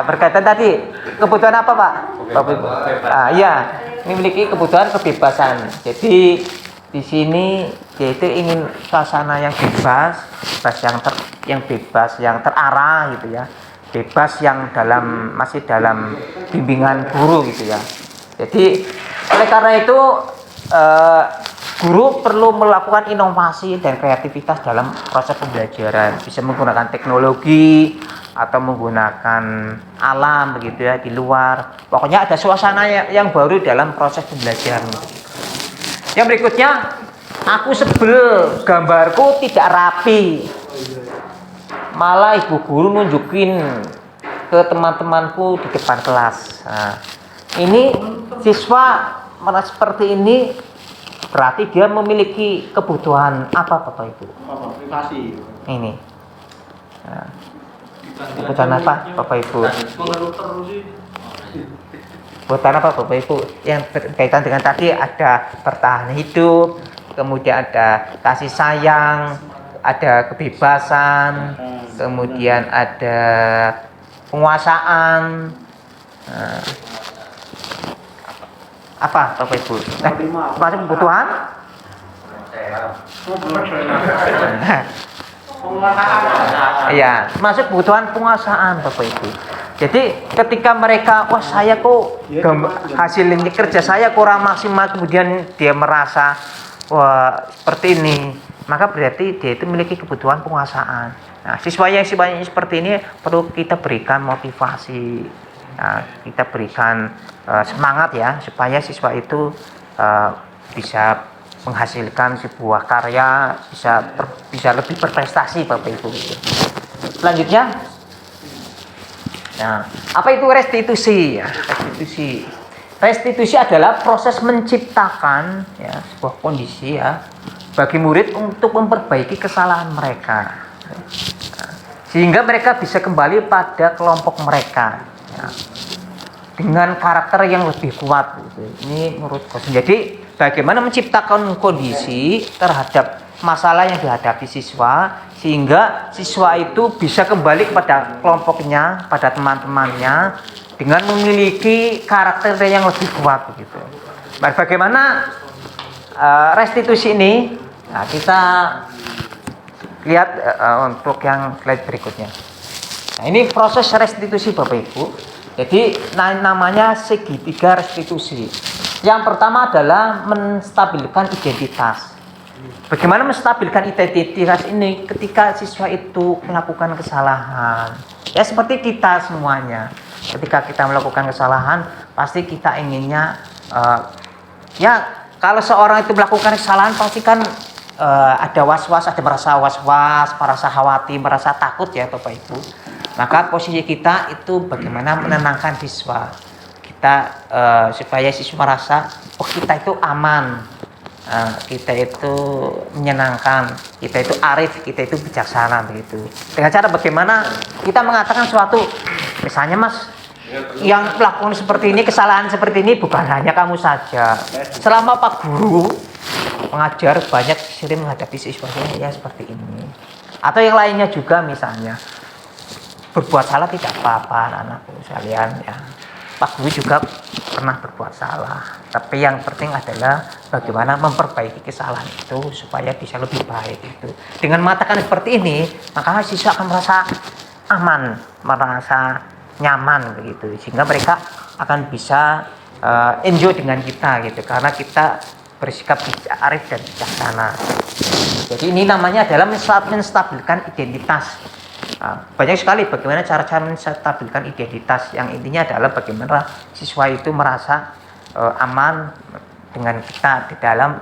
Berkaitan tadi, kebutuhan apa Pak? Iya, memiliki kebutuhan kebebasan. Jadi di sini dia itu ingin suasana yang bebas, yang terarah gitu ya, bebas yang masih dalam bimbingan guru gitu ya. Jadi oleh karena itu guru perlu melakukan inovasi dan kreativitas dalam proses pembelajaran, bisa menggunakan teknologi atau menggunakan alam begitu ya, di luar. Pokoknya ada suasana yang baru dalam proses pembelajaran. Yang berikutnya, aku sebel gambarku tidak rapi. Malah ibu guru nunjukin ke teman-temanku di depan kelas. Nah, ini siswa merasa seperti ini, berarti dia memiliki kebutuhan apa Bapak Ibu? Privasi. Ini. Nah, kebutuhan apa Bapak Ibu? Kebutuhan apa Bapak Ibu? Yang berkaitan dengan tadi ada bertahan hidup, kemudian ada kasih sayang, ada kebebasan, kemudian ada penguasaan. Nah, Apa Bapak Ibu? Masuk kebutuhan? Iya, masuk kebutuhan penguasaan Bapak Ibu. Jadi ketika mereka, wah saya kok hasilnya kerja saya kurang maksimal, kemudian dia merasa wah seperti ini, maka berarti dia itu memiliki kebutuhan penguasaan. Nah, siswa yang seperti ini perlu kita berikan motivasi, kita berikan semangat ya, supaya siswa itu bisa menghasilkan sebuah karya, bisa lebih berprestasi Bapak Ibu. Selanjutnya, nah, apa itu restitusi? Ya, restitusi adalah proses menciptakan ya sebuah kondisi ya bagi murid untuk memperbaiki kesalahan mereka, sehingga mereka bisa kembali pada kelompok mereka ya, dengan karakter yang lebih kuat. Gitu. Ini menurut Kosen. Jadi bagaimana menciptakan kondisi terhadap masalah yang dihadapi siswa, sehingga siswa itu bisa kembali kepada kelompoknya, pada teman-temannya, dengan memiliki karakter yang lebih kuat begitu. Bagaimana restitusi ini? Nah, kita lihat untuk yang slide berikutnya. Nah, ini proses restitusi Bapak Ibu. Jadi namanya segitiga restitusi. Yang pertama adalah menstabilkan identitas. Bagaimana menstabilkan identitas ini ketika siswa itu melakukan kesalahan? Ya seperti kita semuanya. Ketika kita melakukan kesalahan, pasti kita inginnya ya kalau seorang itu melakukan kesalahan pasti kan ada was-was, ada merasa was-was, merasa khawatir, merasa takut ya Bapak Ibu. Maka posisi kita itu bagaimana menenangkan siswa. Kita supaya siswa merasa oh kita itu aman, kita itu menyenangkan, kita itu arif, kita itu bijaksana begitu. Dengan cara bagaimana kita mengatakan suatu, misalnya Mas, yang melakukan seperti ini, kesalahan seperti ini bukan hanya kamu saja. Selama Pak Guru mengajar banyak sering menghadapi siswanya ya seperti ini. Atau yang lainnya juga misalnya berbuat salah tidak apa-apa anak-anakku sekalian ya. Pak Guru juga pernah berbuat salah. Tapi yang penting adalah bagaimana memperbaiki kesalahan itu supaya bisa lebih baik itu. Dengan mengatakan seperti ini, maka siswa akan merasa aman, merasa nyaman begitu. Sehingga mereka akan bisa enjoy dengan kita gitu. Karena kita bersikap arif dan bijaksana. Jadi ini namanya adalah menstabilkan identitas. Banyak sekali bagaimana cara-cara menstabilkan identitas, yang intinya adalah bagaimana siswa itu merasa aman dengan kita di dalam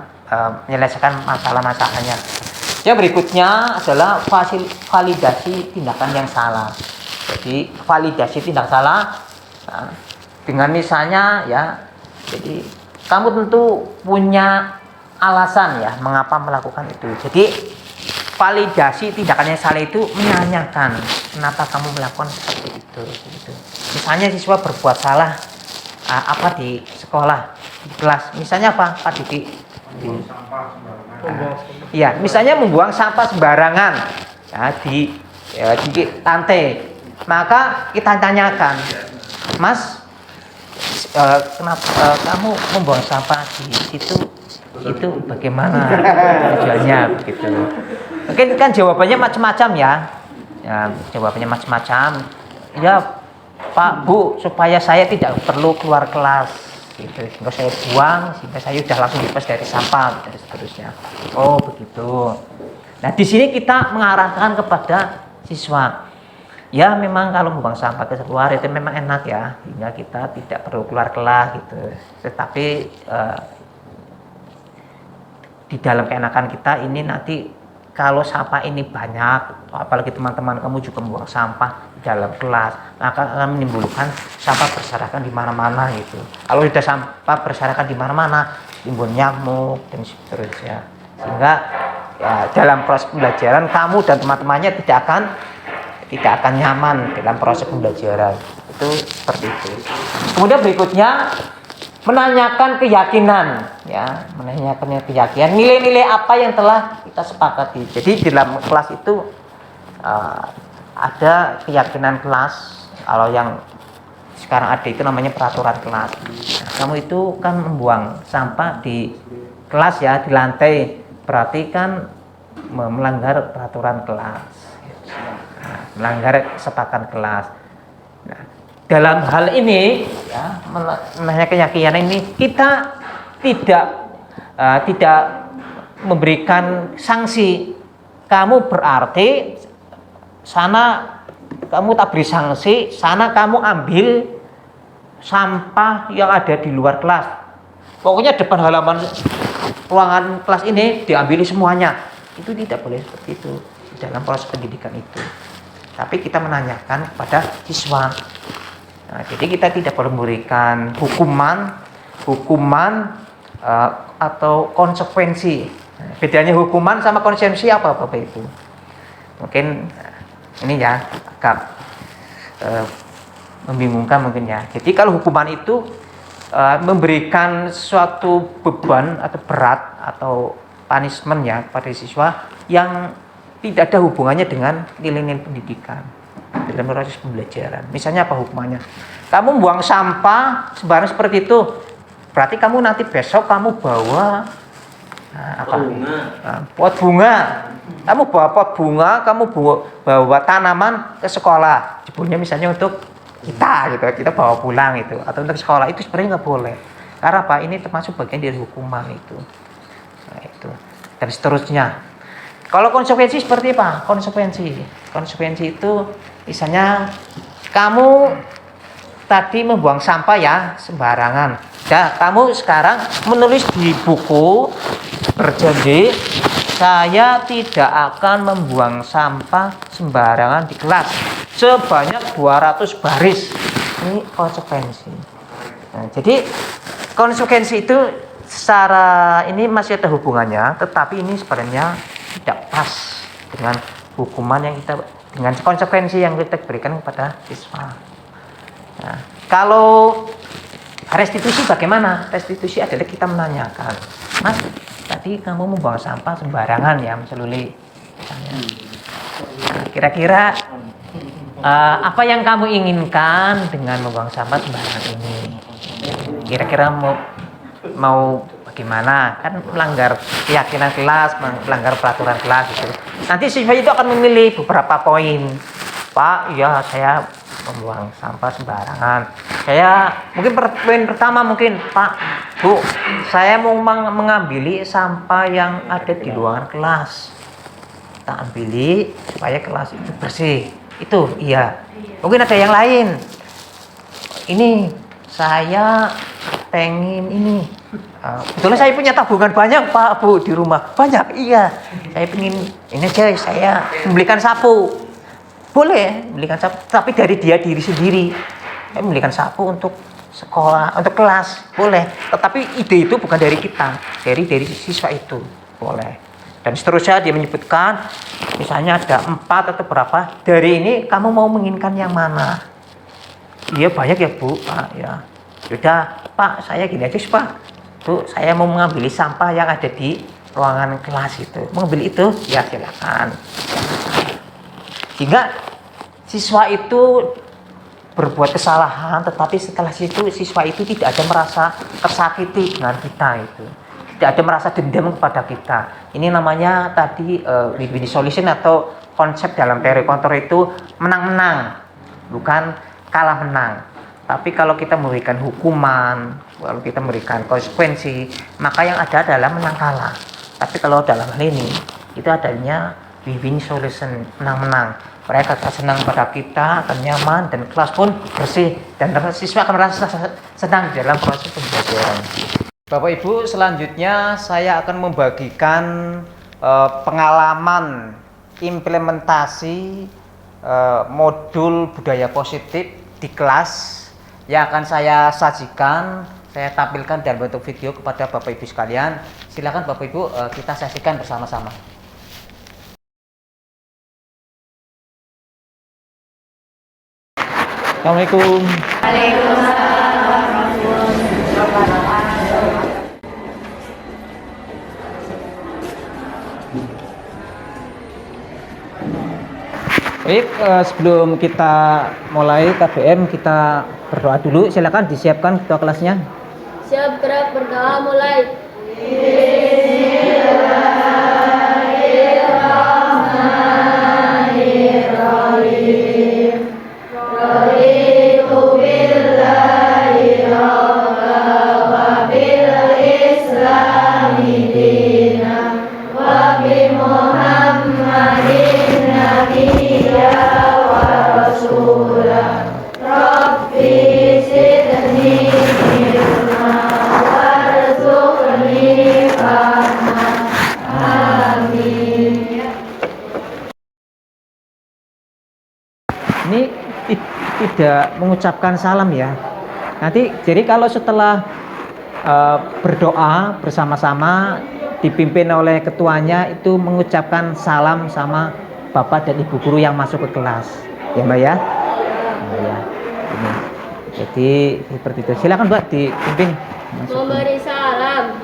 menyelesaikan masalah-masalahnya. Yang berikutnya adalah validasi tindakan yang salah. Jadi validasi tindak salah dengan misalnya ya, jadi kamu tentu punya alasan ya mengapa melakukan itu. Jadi validasi tindakan yang salah itu menanyakan kenapa kamu melakukan seperti itu. Gitu. Misalnya siswa berbuat salah apa di sekolah, di kelas. Misalnya apa Pak Diki? Ya, misalnya membuang sampah sembarangan ya, di lantai. Maka kita tanyakan, Mas, kenapa kamu membuang sampah di situ? Itu bagaimana tujuannya begitu. Mungkin kan jawabannya macam-macam ya. Ya, jawabannya macam-macam. Ya, Pak, Bu, supaya saya tidak perlu keluar kelas gitu. Sehingga saya buang, sehingga saya sudah langsung bebas dari sampah dan seterusnya. Oh, begitu. Nah, di sini kita mengarahkan kepada siswa. Ya, memang kalau membuang sampah ke keluar itu memang enak ya, sehingga kita tidak perlu keluar kelas gitu. Tetapi di dalam keenakan kita ini nanti kalau sampah ini banyak, apalagi teman-teman kamu juga membuang sampah di dalam kelas, maka akan menimbulkan sampah berserakan di mana-mana gitu. Kalau sudah sampah berserakan di mana-mana, timbul nyamuk dan seterusnya. Sehingga ya, dalam proses pembelajaran kamu dan teman-temannya tidak akan nyaman dalam proses pembelajaran. Itu seperti itu. Kemudian berikutnya menanyakan keyakinan ya, menanyakan keyakinan, nilai-nilai apa yang telah kita sepakati. Jadi dalam kelas itu ada keyakinan kelas. Kalau yang sekarang ada itu namanya peraturan kelas. Nah, kamu itu kan membuang sampah di kelas ya, di lantai, berarti kan melanggar peraturan kelas, melanggar kesepakatan kelas. Nah, dalam hal ini ya, mengenai keyakinan ini kita tidak memberikan sanksi. Kamu berarti sana kamu tak beri sanksi, sana kamu ambil sampah yang ada di luar kelas. Pokoknya depan halaman ruangan kelas ini diambil semuanya. Itu tidak boleh seperti itu dalam proses pendidikan itu. Tapi kita menanyakan kepada siswa. Nah, jadi kita tidak boleh memberikan hukuman atau konsekuensi. Bedanya hukuman sama konsekuensi apa Bapak Ibu? Mungkin ini ya agak membingungkan mungkin ya. Jadi kalau hukuman itu memberikan suatu beban atau berat atau punishment ya pada siswa yang tidak ada hubungannya dengan nilai-nilai pendidikan dalam proses pembelajaran. Misalnya apa hukumannya? Kamu buang sampah sembarang seperti itu, berarti kamu nanti besok kamu bawa pot bunga. Kamu bawa pot bunga, kamu bawa tanaman ke sekolah. Jebulnya misalnya untuk kita bawa pulang itu, atau untuk sekolah, itu sebenarnya nggak boleh. Karena apa? Ini termasuk bagian dari hukuman itu. Nah, itu dan seterusnya. Kalau konsekuensi seperti apa? Konsekuensi itu misalnya kamu tadi membuang sampah ya sembarangan. Ya, kamu sekarang menulis di buku berjanji saya tidak akan membuang sampah sembarangan di kelas sebanyak 200 baris. Ini konsekuensi. Nah, jadi konsekuensi itu secara ini masih ada hubungannya, tetapi ini sebenarnya tidak pas dengan hukuman yang dengan konsekuensi yang kita berikan kepada siswa. Nah, kalau restitusi bagaimana? Restitusi adalah kita menanyakan, Mas, tadi kamu membuang sampah sembarangan ya, Mas Luli. Nah, kira-kira apa yang kamu inginkan dengan membuang sampah sembarangan ini? Kira-kira mau bagaimana? Kan melanggar keyakinan kelas, melanggar peraturan kelas gitu. Nanti siswa itu akan memilih beberapa poin. Pak, ya saya membuang sampah sembarangan. Saya mungkin poin pertama mungkin, Pak, Bu, saya mau mengambil sampah yang ada di ruangan kelas. Kita ambil supaya kelas itu bersih. Itu iya. Mungkin ada yang lain. Ini saya pengen ini. Betul saya punya tabungan banyak Pak Bu di rumah. Banyak, iya. Saya pengen ini aja, saya membelikan sapu. Boleh membelikan sapu, tapi dari diri sendiri. Saya membelikan sapu untuk sekolah, untuk kelas, boleh. Tetapi ide itu bukan dari kita, dari siswa itu, boleh. Dan seterusnya dia menyebutkan, misalnya ada 4 atau berapa. Dari ini kamu mau menginginkan yang mana? Iya banyak ya Bu, Pak ya. Sudah Pak, saya gini aja Pak. Bu, saya mau mengambil sampah yang ada di ruangan kelas itu. Mengambil itu, ya silakan. Hingga siswa itu berbuat kesalahan, tetapi setelah itu siswa itu tidak ada merasa tersakiti dengan kita itu. Tidak ada merasa dendam kepada kita. Ini namanya tadi win-win solution atau konsep dalam teori kontrol itu menang-menang, bukan kalah menang. Tapi kalau kita memberikan hukuman, kalau kita memberikan konsekuensi, maka yang ada adalah menang kalah. Tapi kalau dalam hal ini, itu adanya win-win solution, menang-menang. Mereka akan senang pada kita, akan nyaman, dan kelas pun bersih, dan siswa akan merasa senang dalam proses pembelajaran. Bapak Ibu, selanjutnya saya akan membagikan pengalaman implementasi modul budaya positif di kelas yang akan saya sajikan, saya tampilkan dalam bentuk video kepada Bapak Ibu sekalian. Silakan Bapak Ibu, kita saksikan bersama-sama. Assalamualaikum. Baik, sebelum kita mulai KBM, kita berdoa dulu. Silakan disiapkan ketua kelasnya. Siap gerak berdoa mulai. Ini tidak mengucapkan salam ya. Nanti jadi kalau setelah berdoa bersama-sama dipimpin oleh ketuanya itu mengucapkan salam sama bapak dan ibu guru yang masuk ke kelas. Ya Mbak ya? Nah, ya. Ini. Jadi seperti itu. Silakan Mbak dipimpin. Memberi salam.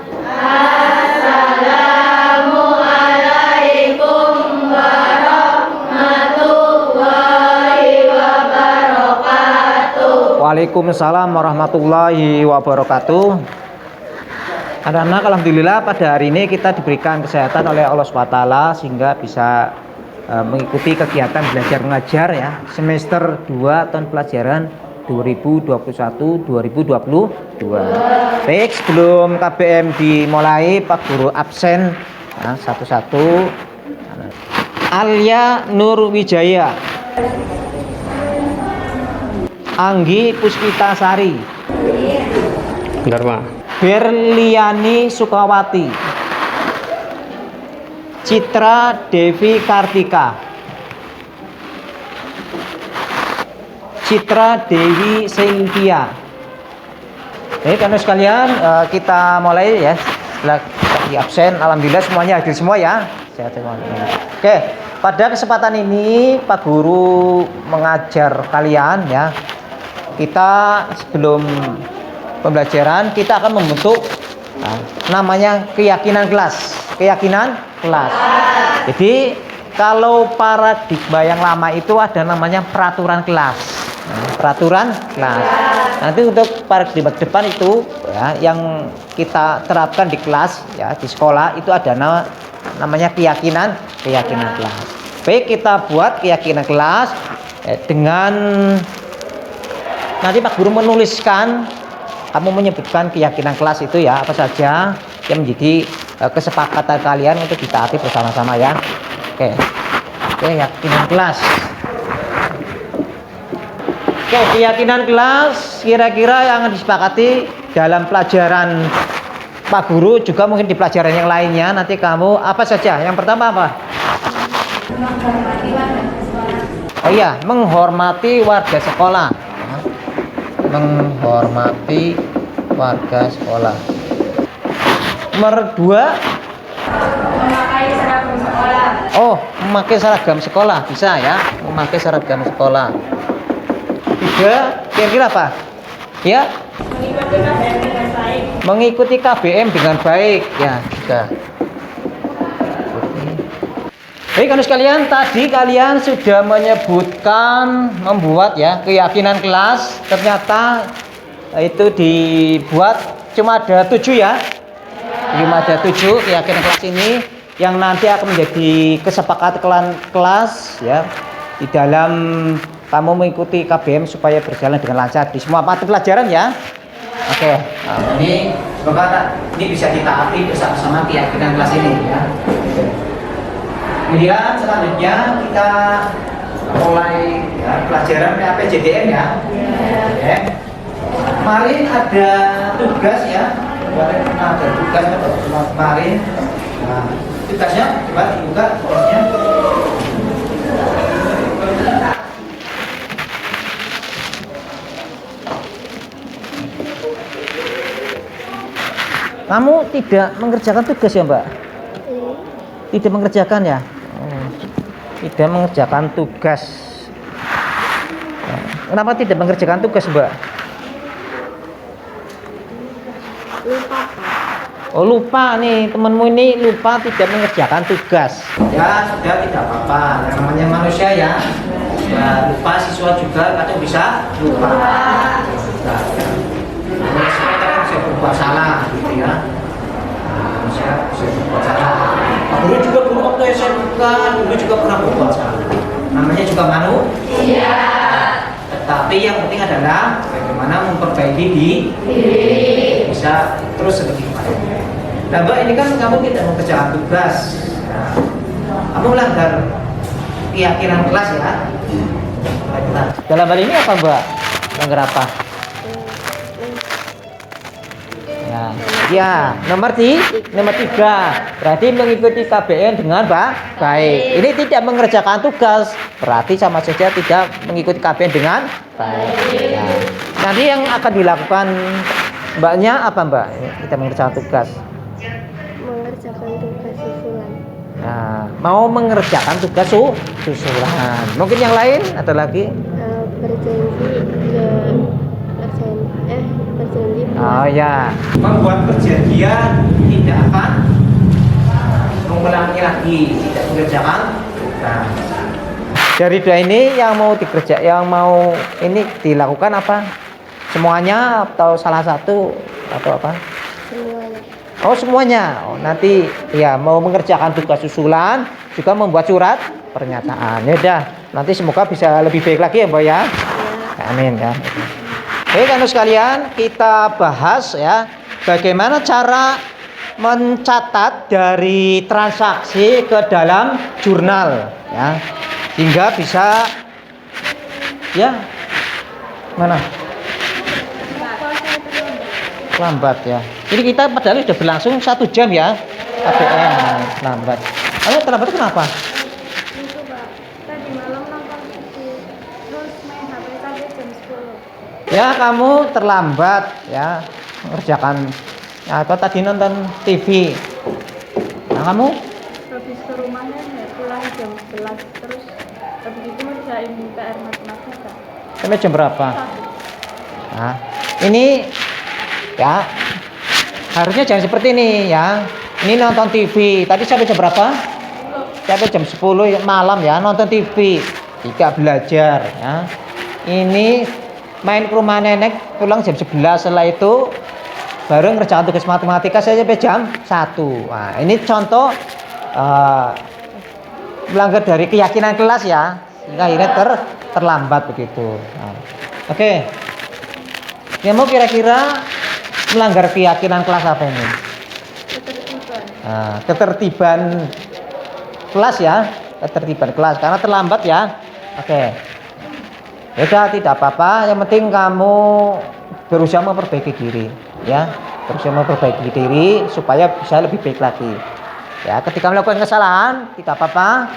Waalaikumsalam warahmatullahi wabarakatuh. Anak-anak, alhamdulillah pada hari ini kita diberikan kesehatan oleh Allah SWT sehingga bisa mengikuti kegiatan belajar mengajar ya semester 2 tahun pelajaran 2021-2022. Baik, sebelum KBM dimulai Pak Guru absen ya, satu-satu. Alia Nur Wijaya, Anggi Puspitasari, Bentar Pak. Berliani Sukawati, Citra Devi Kartika, Citra Dewi Cynthia. Oke, karena sekalian kita mulai ya. Setelah tadi absen, alhamdulillah semuanya hadir semua ya. Sehat semua. Oke, pada kesempatan ini Pak Guru mengajar kalian ya. Kita sebelum pembelajaran kita akan membentuk namanya keyakinan kelas. Jadi kalau paradigma yang lama itu ada namanya peraturan kelas. Peraturan kelas. Nanti untuk paradigma depan itu ya, yang kita terapkan di kelas ya di sekolah itu ada namanya keyakinan kelas. Baik, kita buat keyakinan kelas dengan nanti Pak Guru menuliskan, kamu menyebutkan keyakinan kelas itu ya apa saja yang menjadi kesepakatan kalian untuk ditaati bersama-sama ya. Oke, keyakinan kelas. Oke, keyakinan kelas kira-kira yang disepakati dalam pelajaran Pak Guru juga mungkin di pelajaran yang lainnya nanti kamu apa saja. Yang pertama apa? Oh iya, menghormati warga sekolah. Menghormati warga sekolah. Nomor 2, Memakai seragam sekolah. oh, memakai seragam sekolah bisa ya, memakai seragam sekolah. 3, kira-kira apa? Ya, Mengikuti KBM dengan baik. mengikuti KBM dengan baik ya juga. Baik, kan sekalian, tadi kalian sudah menyebutkan membuat ya keyakinan kelas. Ternyata itu dibuat cuma ada 7 ya. Cuma ada 7 keyakinan kelas ini yang nanti akan menjadi kesepakatan kelas ya di dalam kamu mengikuti KBM supaya berjalan dengan lancar di semua mata pelajaran ya. Oke, nah, ini semoga ini bisa ditaati bersama-sama keyakinan kelas ini ya. Kemudian selanjutnya kita mulai ya, pelajaran PAPJDN ya. Oke. Kemarin ada tugas ya. Kemarin ada tugas kemarin. Nah, tugasnya coba dibuka tugasnya. Kamu tidak mengerjakan tugas ya, Mbak? Tidak mengerjakan ya? Tidak mengerjakan tugas. Kenapa tidak mengerjakan tugas, Mbak? Lupa. Oh, lupa nih, temanmu ini lupa tidak mengerjakan tugas. Ya, sudah tidak apa-apa. Yang namanya manusia ya. Ya, lupa siswa juga kadang bisa lupa. Nah, supaya kita bisa berubah berbuat salah gitu ya. Manusia bisa berbuat salah. Dulu juga dulu waktu SMK dulu juga pernah berbuat salah. Namanya juga manusia. Tetapi yang penting adalah bagaimana memperbaiki diri bisa terus seperti kemarin. Nah Mbak, ini kan kamu tidak mengerjakan tugas. Nah, kamu melanggar keyakinan kelas ya. Dalam hal ini apa Mbak? Melanggar apa? Ya, nomor 3. Berarti mengikuti KBN dengan baik. Ini tidak mengerjakan tugas, berarti sama saja tidak mengikuti KBN dengan baik. Ya. Nanti yang akan dilakukan Mbaknya apa Mbak? Kita mengerjakan tugas. Mengerjakan tugas susulan. Nah, mau mengerjakan tugas susulan. Mungkin yang lain ada lagi? Berjanji Oh ya, membuat perjanjian tidak akan mengulangi lagi, tidak mengerjakan. Nah, dari dua ini yang mau ini dilakukan apa? Semuanya atau salah satu atau apa? semuanya. Oh semuanya. Oh, nanti ya mau mengerjakan tugas susulan juga membuat surat pernyataan. Ya udah, nanti semoga bisa lebih baik lagi ya Mbak ya. Amin ya. Oke kan sekalian, kita bahas ya bagaimana cara mencatat dari transaksi ke dalam jurnal ya, hingga bisa ya mana lambat ya. Jadi kita padahal sudah berlangsung 1 jam ya KBN lambat. Kamu terlambat kenapa? Itu Pak, tadi malam nonton TV, terus main HP sampai jam 10. Ya kamu terlambat ya mengerjakan atau tadi nonton TV. Nah kamu Habis ke rumahnya ya pulang jam 11, terus habis itu ngerjain PR matematika. sampai jam berapa? 1. Nah ini ya harusnya jangan seperti ini ya. Ini nonton TV tadi sampai jam berapa? Sampai jam 10 malam ya nonton TV, tidak belajar ya. Ini main ke rumah nenek pulang jam 11, setelah itu baru ngerjakan tugas matematika saya sampai jam 1. Nah, ini contoh melanggar dari keyakinan kelas ya, sehingga akhirnya terlambat begitu. Nah, oke. Yang mau kira-kira melanggar keyakinan kelas apa ini? Ketertiban. Nah, ketertiban kelas ya, ketertiban kelas karena terlambat ya. Oke. Ya tidak apa-apa, yang penting kamu berusaha memperbaiki diri ya, berusaha memperbaiki diri supaya bisa lebih baik lagi ya. Ketika melakukan kesalahan tidak apa-apa,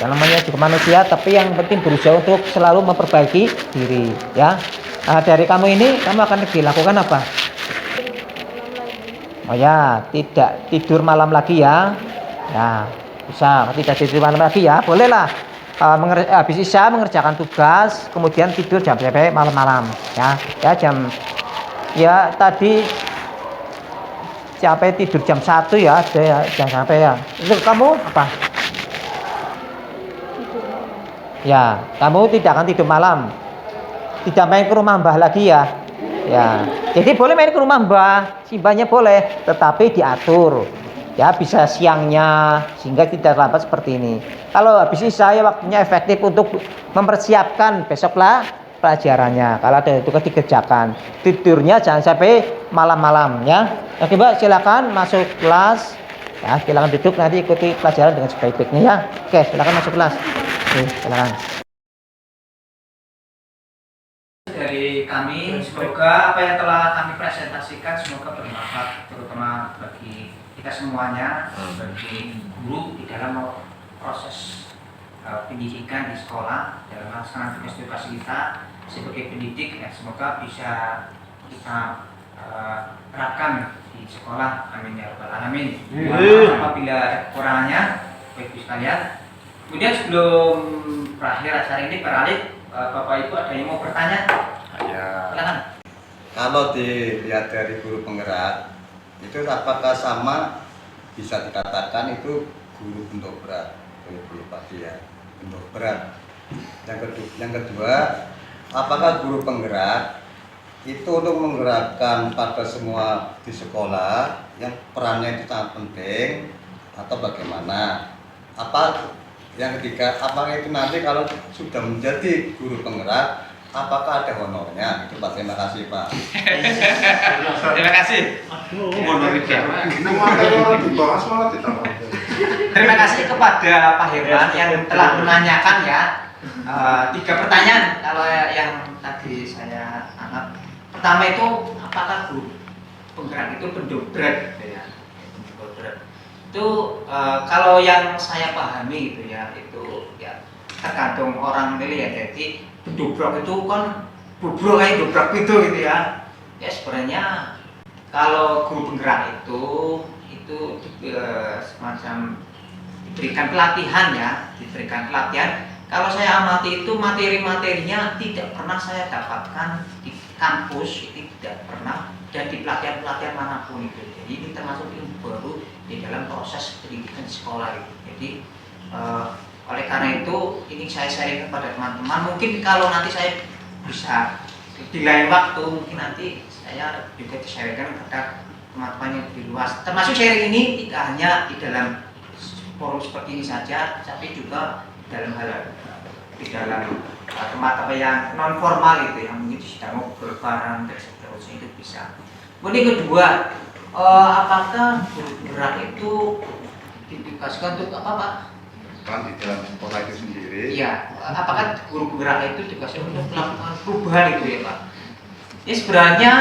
yang namanya juga manusia, tapi yang penting berusaha untuk selalu memperbaiki diri ya. Nah, dari kamu ini kamu akan dilakukan apa? Oh ya, tidak tidur malam lagi ya. Ya, bisa tidak tidur malam lagi ya, bolehlah. Habis isya mengerjakan tugas, kemudian tidur jam sampai malam-malam ya. Ya ya tadi sampai tidur jam 1 ya, jangan sampai ya. Itu kamu apa? Ya, kamu tidak akan tidur malam. Tidak main ke rumah Mbah lagi ya. Ya. Jadi boleh main ke rumah Mbah, simbahnya boleh, tetapi diatur. Ya bisa siangnya sehingga tidak lambat seperti ini. Kalau habis isya ya waktunya efektif untuk mempersiapkan besoklah pelajarannya. Kalau ada tugas dikerjakan, tidurnya jangan sampai malam-malam ya. Oke Mbak, silakan masuk kelas. Ya, silakan duduk, nanti ikuti pelajaran dengan sebaik-baiknya ya. Oke, silakan masuk kelas. Oke, silakan. Dari kami, semoga apa yang telah kami presentasikan semoga bermanfaat terutama bagi kita semuanya, bagi guru di dalam proses pendidikan di sekolah, dalam melaksanakan tugas-tugas kita sebagai pendidik ya, semoga bisa kita terapkan di sekolah. Amin ya rabbal alamin. Apabila ada kekurangannya, Bapak Ibu sekalian. Kemudian sebelum berakhir acara ini, beralih Bapak Ibu ada yang mau bertanya? Ya. Silakan. Kalau dilihat dari guru penggerak, itu apakah sama bisa dikatakan itu guru bentuk berat? Guru pasti ya, bentuk berat. Yang kedua, apakah guru penggerak itu untuk menggerakkan pada semua di sekolah yang perannya itu sangat penting atau bagaimana? Apa yang ketiga, apakah itu nanti kalau sudah menjadi guru penggerak, apakah ada honornya? Itu Pak, terima kasih Pak. Terima kasih. Terima kasih kepada Pak Herman yang telah menanyakan ya 3 pertanyaan kalau yang tadi saya anggap. Pertama itu apakah guru penggerak itu pendobrak gitu ya? Pendobrak. Itu kalau yang saya pahami itu ya tergantung orang milih ya. Jadi pendobrak itu kan bobrok kayak dobrak gitu ya. Ya sebenarnya kalau guru penggerak itu semacam diberikan pelatihan ya, diberikan pelatihan. Kalau saya amati itu materi-materinya tidak pernah saya dapatkan di kampus, itu tidak pernah, dan di pelatihan-pelatihan manapun itu. Jadi ini termasuk ilmu baru di dalam proses pendidikan sekolah itu. Jadi oleh karena itu ini saya sharing kepada teman-teman. Mungkin kalau nanti saya bisa di lain waktu, mungkin nanti saya juga di-sharingkan kepada teman-teman yang lebih luas. Termasuk sharing ini tidak hanya di dalam forum seperti ini saja, tapi juga dalam di dalam tempat-tempat yang non formal itu yang mungkin sedang ngobrol bareng dan seterusnya itu bisa. Kemudian kedua, apakah guru gerak itu ditugaskan untuk apa Pak? Kan di dalam sekolah itu sendiri. Iya, apakah guru gerak itu ditugaskan untuk melakukan perubahan itu ya Pak? Ya sebenarnya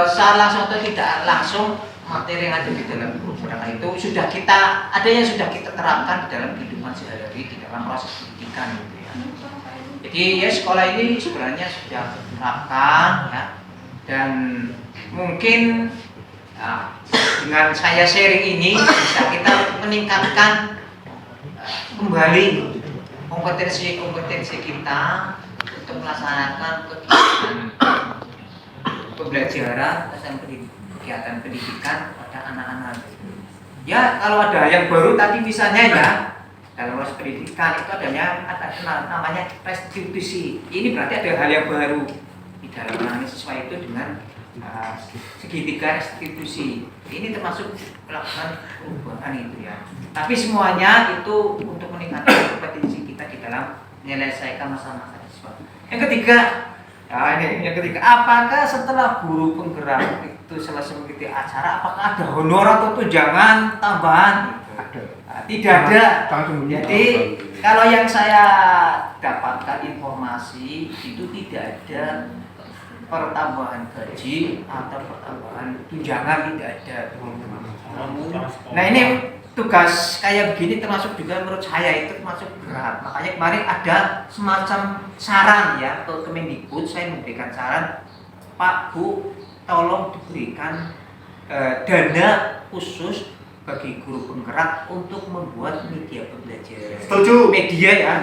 secara langsung atau tidak langsung materi yang ada di dalam guru gerak itu sudah yang sudah kita terapkan di dalam kehidupan sehari-hari di dalam proses pendidikan gitu ya. Jadi ya sekolah ini sebenarnya sudah diterapkan ya, dan mungkin dengan saya sharing ini bisa kita meningkatkan kembali kompetensi kita untuk melaksanakan pembelajaran dan kegiatan pendidikan pada anak-anak. Ya kalau ada yang baru tadi misalnya ya dalam proses pendidikan itu ada namanya restitusi. Ini berarti ada hal yang baru di dalam menangani siswa itu dengan segitiga restitusi. Ini termasuk melakukan perubahan itu ya. Tapi semuanya itu untuk meningkatkan kompetensi kita di dalam menyelesaikan masalah-masalah siswa. Yang ketiga, apakah setelah guru penggerak itu selesai mengikuti acara, apakah ada honor atau tunjangan tambahan? Tidak ada. Jadi kalau yang saya dapatkan informasi itu tidak ada pertambahan gaji atau pertambahan tunjangan, tidak ada. Nah ini tugas kayak begini termasuk juga menurut saya itu termasuk berat. Makanya kemarin ada semacam saran ya ke Kemendikbud, saya memberikan saran, Pak Bu tolong diberikan dana khusus bagi guru penggerak untuk membuat media pembelajaran. Setuju. Media ya,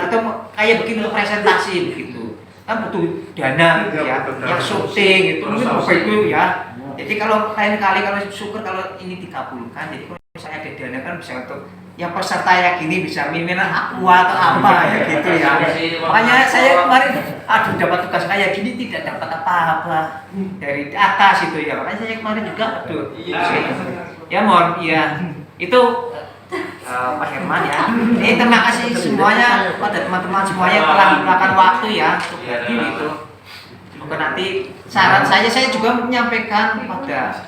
atau kayak begini presentasi begitu. Kan butuh dana gitu ya, yang syuting itu mungkin itu ya. Jadi kalau lain kali kalau syukur kalau ini dikabulkan, jadi kalau misalnya ada dana kan bisa untuk yang peserta yang gini bisa minimal aqua atau apa ya gitu ya. Makanya saya kemarin dapat tugas kayak gini tidak dapat apa-apa dari atas itu ya. Makanya saya kemarin juga ya mohon ya itu Pak Herman ya. Ini terima kasih semuanya pada teman-teman semuanya yang telah menggunakan waktu ya untuk hadir itu. Semoga nanti saran saya juga menyampaikan pada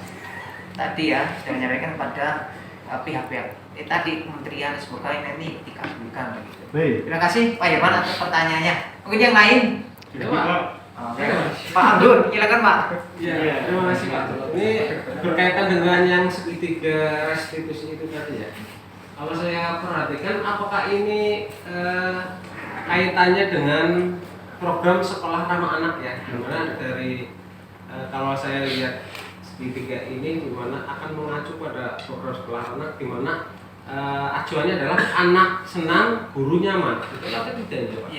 tadi ya, saya menyampaikan pada pihak-pihak tadi kementerian, semoga ini dikabulkan begitu. Terima kasih Pak Herman atas pertanyaannya. Mungkin yang lain? Pak Abdul, silakan Pak. Iya, terima kasih Pak. Ini berkaitan dengan yang segitiga restitusi itu tadi ya. Kalau saya perhatikan, apakah ini kaitannya dengan program sekolah ramah anak ya? Dimana dari kalau saya lihat segitiga ini dimana akan mengacu pada program sekolah anak, dimana acuannya adalah anak senang, guru nyaman. Itu apa tidak ya Pak?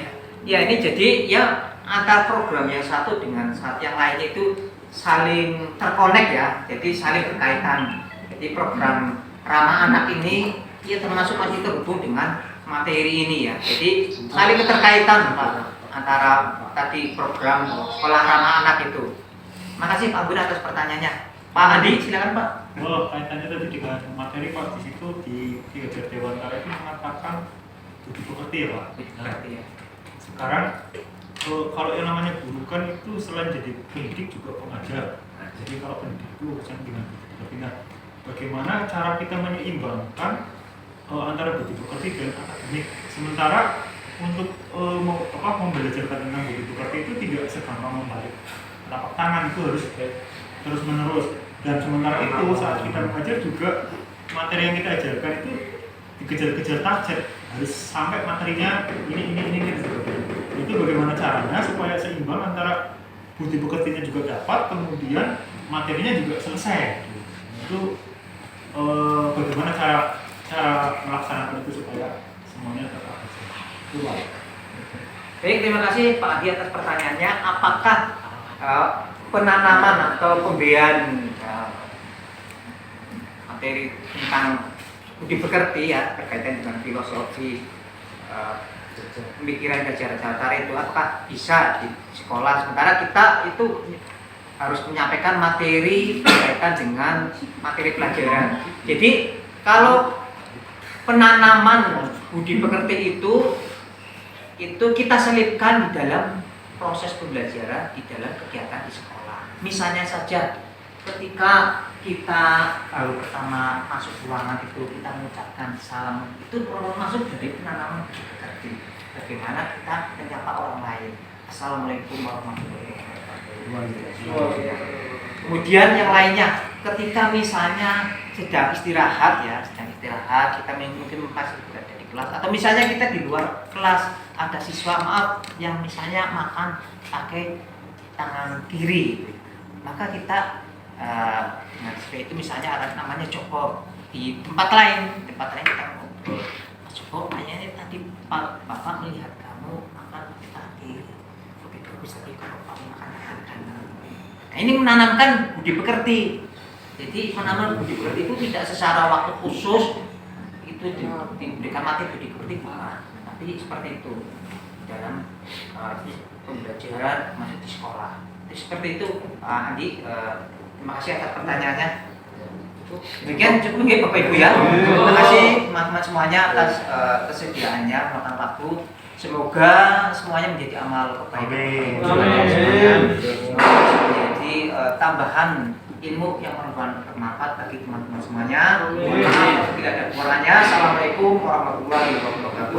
Ya ini jadi ya antar program yang satu dengan yang lainnya itu saling terkonek ya, jadi saling berkaitan. Jadi program ramah anak ini ya termasuk masih terhubung dengan materi ini ya. Jadi saling keterkaitan Pak antara tadi program sekolah ramah anak itu. Makasih Pak Bun atas pertanyaannya. Pak Andi, silakan Pak. Oh, kaitannya tadi dengan materi Pak, di situ di Ajar Dewantara itu mengatakan budi pekerti ya Pak. Berarti ya. Sekarang kalau yang namanya guru kan itu selain jadi pendidik juga pengajar. Jadi kalau pendidik itu urusan dengan budi pekerti. Nah, bagaimana cara kita menyeimbangkan antara budi pekerti dan akademik? Sementara untuk membelajarkan tentang budi pekerti itu tidak segampang membalik telapak tangan, itu harus terus menerus. Dan sementara itu saat kita mengajar juga materi yang kita ajarkan itu dikejar-kejar target, harus sampai materinya ini itu bagaimana caranya supaya seimbang antara budi pekertinya juga dapat, kemudian materinya juga selesai. Itu bagaimana cara melaksanakan itu supaya semuanya tercapai. Itu Pak. Baik, terima kasih Pak Adi atas pertanyaannya. Apakah penanaman atau pemberian materi tentang budi pekerti ya berkaitan dengan filosofi pemikiran Gajah Tara itu apakah bisa di sekolah, sementara kita itu harus menyampaikan materi berkaitan dengan materi pelajaran. Jadi kalau penanaman budi pekerti itu kita selipkan di dalam proses pembelajaran, di dalam kegiatan di sekolah. Misalnya saja ketika kita baru pertama masuk ruangan itu kita mengucapkan salam, itu masuk dari penanaman budi pekerti. Bagaimana kita menyapa orang lain. Assalamualaikum warahmatullahi wabarakatuh. Kemudian yang lainnya, ketika misalnya sedang istirahat kita mungkin masih berada di kelas, atau misalnya kita di luar kelas ada siswa yang misalnya makan pakai tangan kiri, maka kita dengan seperti itu misalnya ada namanya Joko di tempat lain kita ngobrol, Mas Joko kayaknya tadi Bapak melihat kamu makan pakai tangan kiri, lebih bagus lagi kalau kamu makan tangan kanan. Nah, ini menanamkan budi pekerti. Jadi menanam budi pekerti itu tidak secara waktu khusus itu diberikan materi budi pekerti bukan, tapi seperti itu dalam pembelajaran masih di sekolah. Jadi seperti itu Pak Andi. Terima kasih atas pertanyaannya. Demikian cukup ya Bapak Ibu ya. Terima kasih teman-teman semuanya atas kesediaannya meluangkan waktu. Semoga semuanya menjadi amal kebaikan. Menjadi tambahan ilmu yang bermanfaat bagi teman-teman semuanya. Tidak ada kurangnya. Assalamualaikum warahmatullahi wabarakatuh.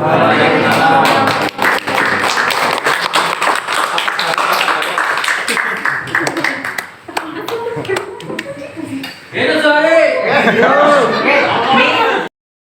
Itu sorry.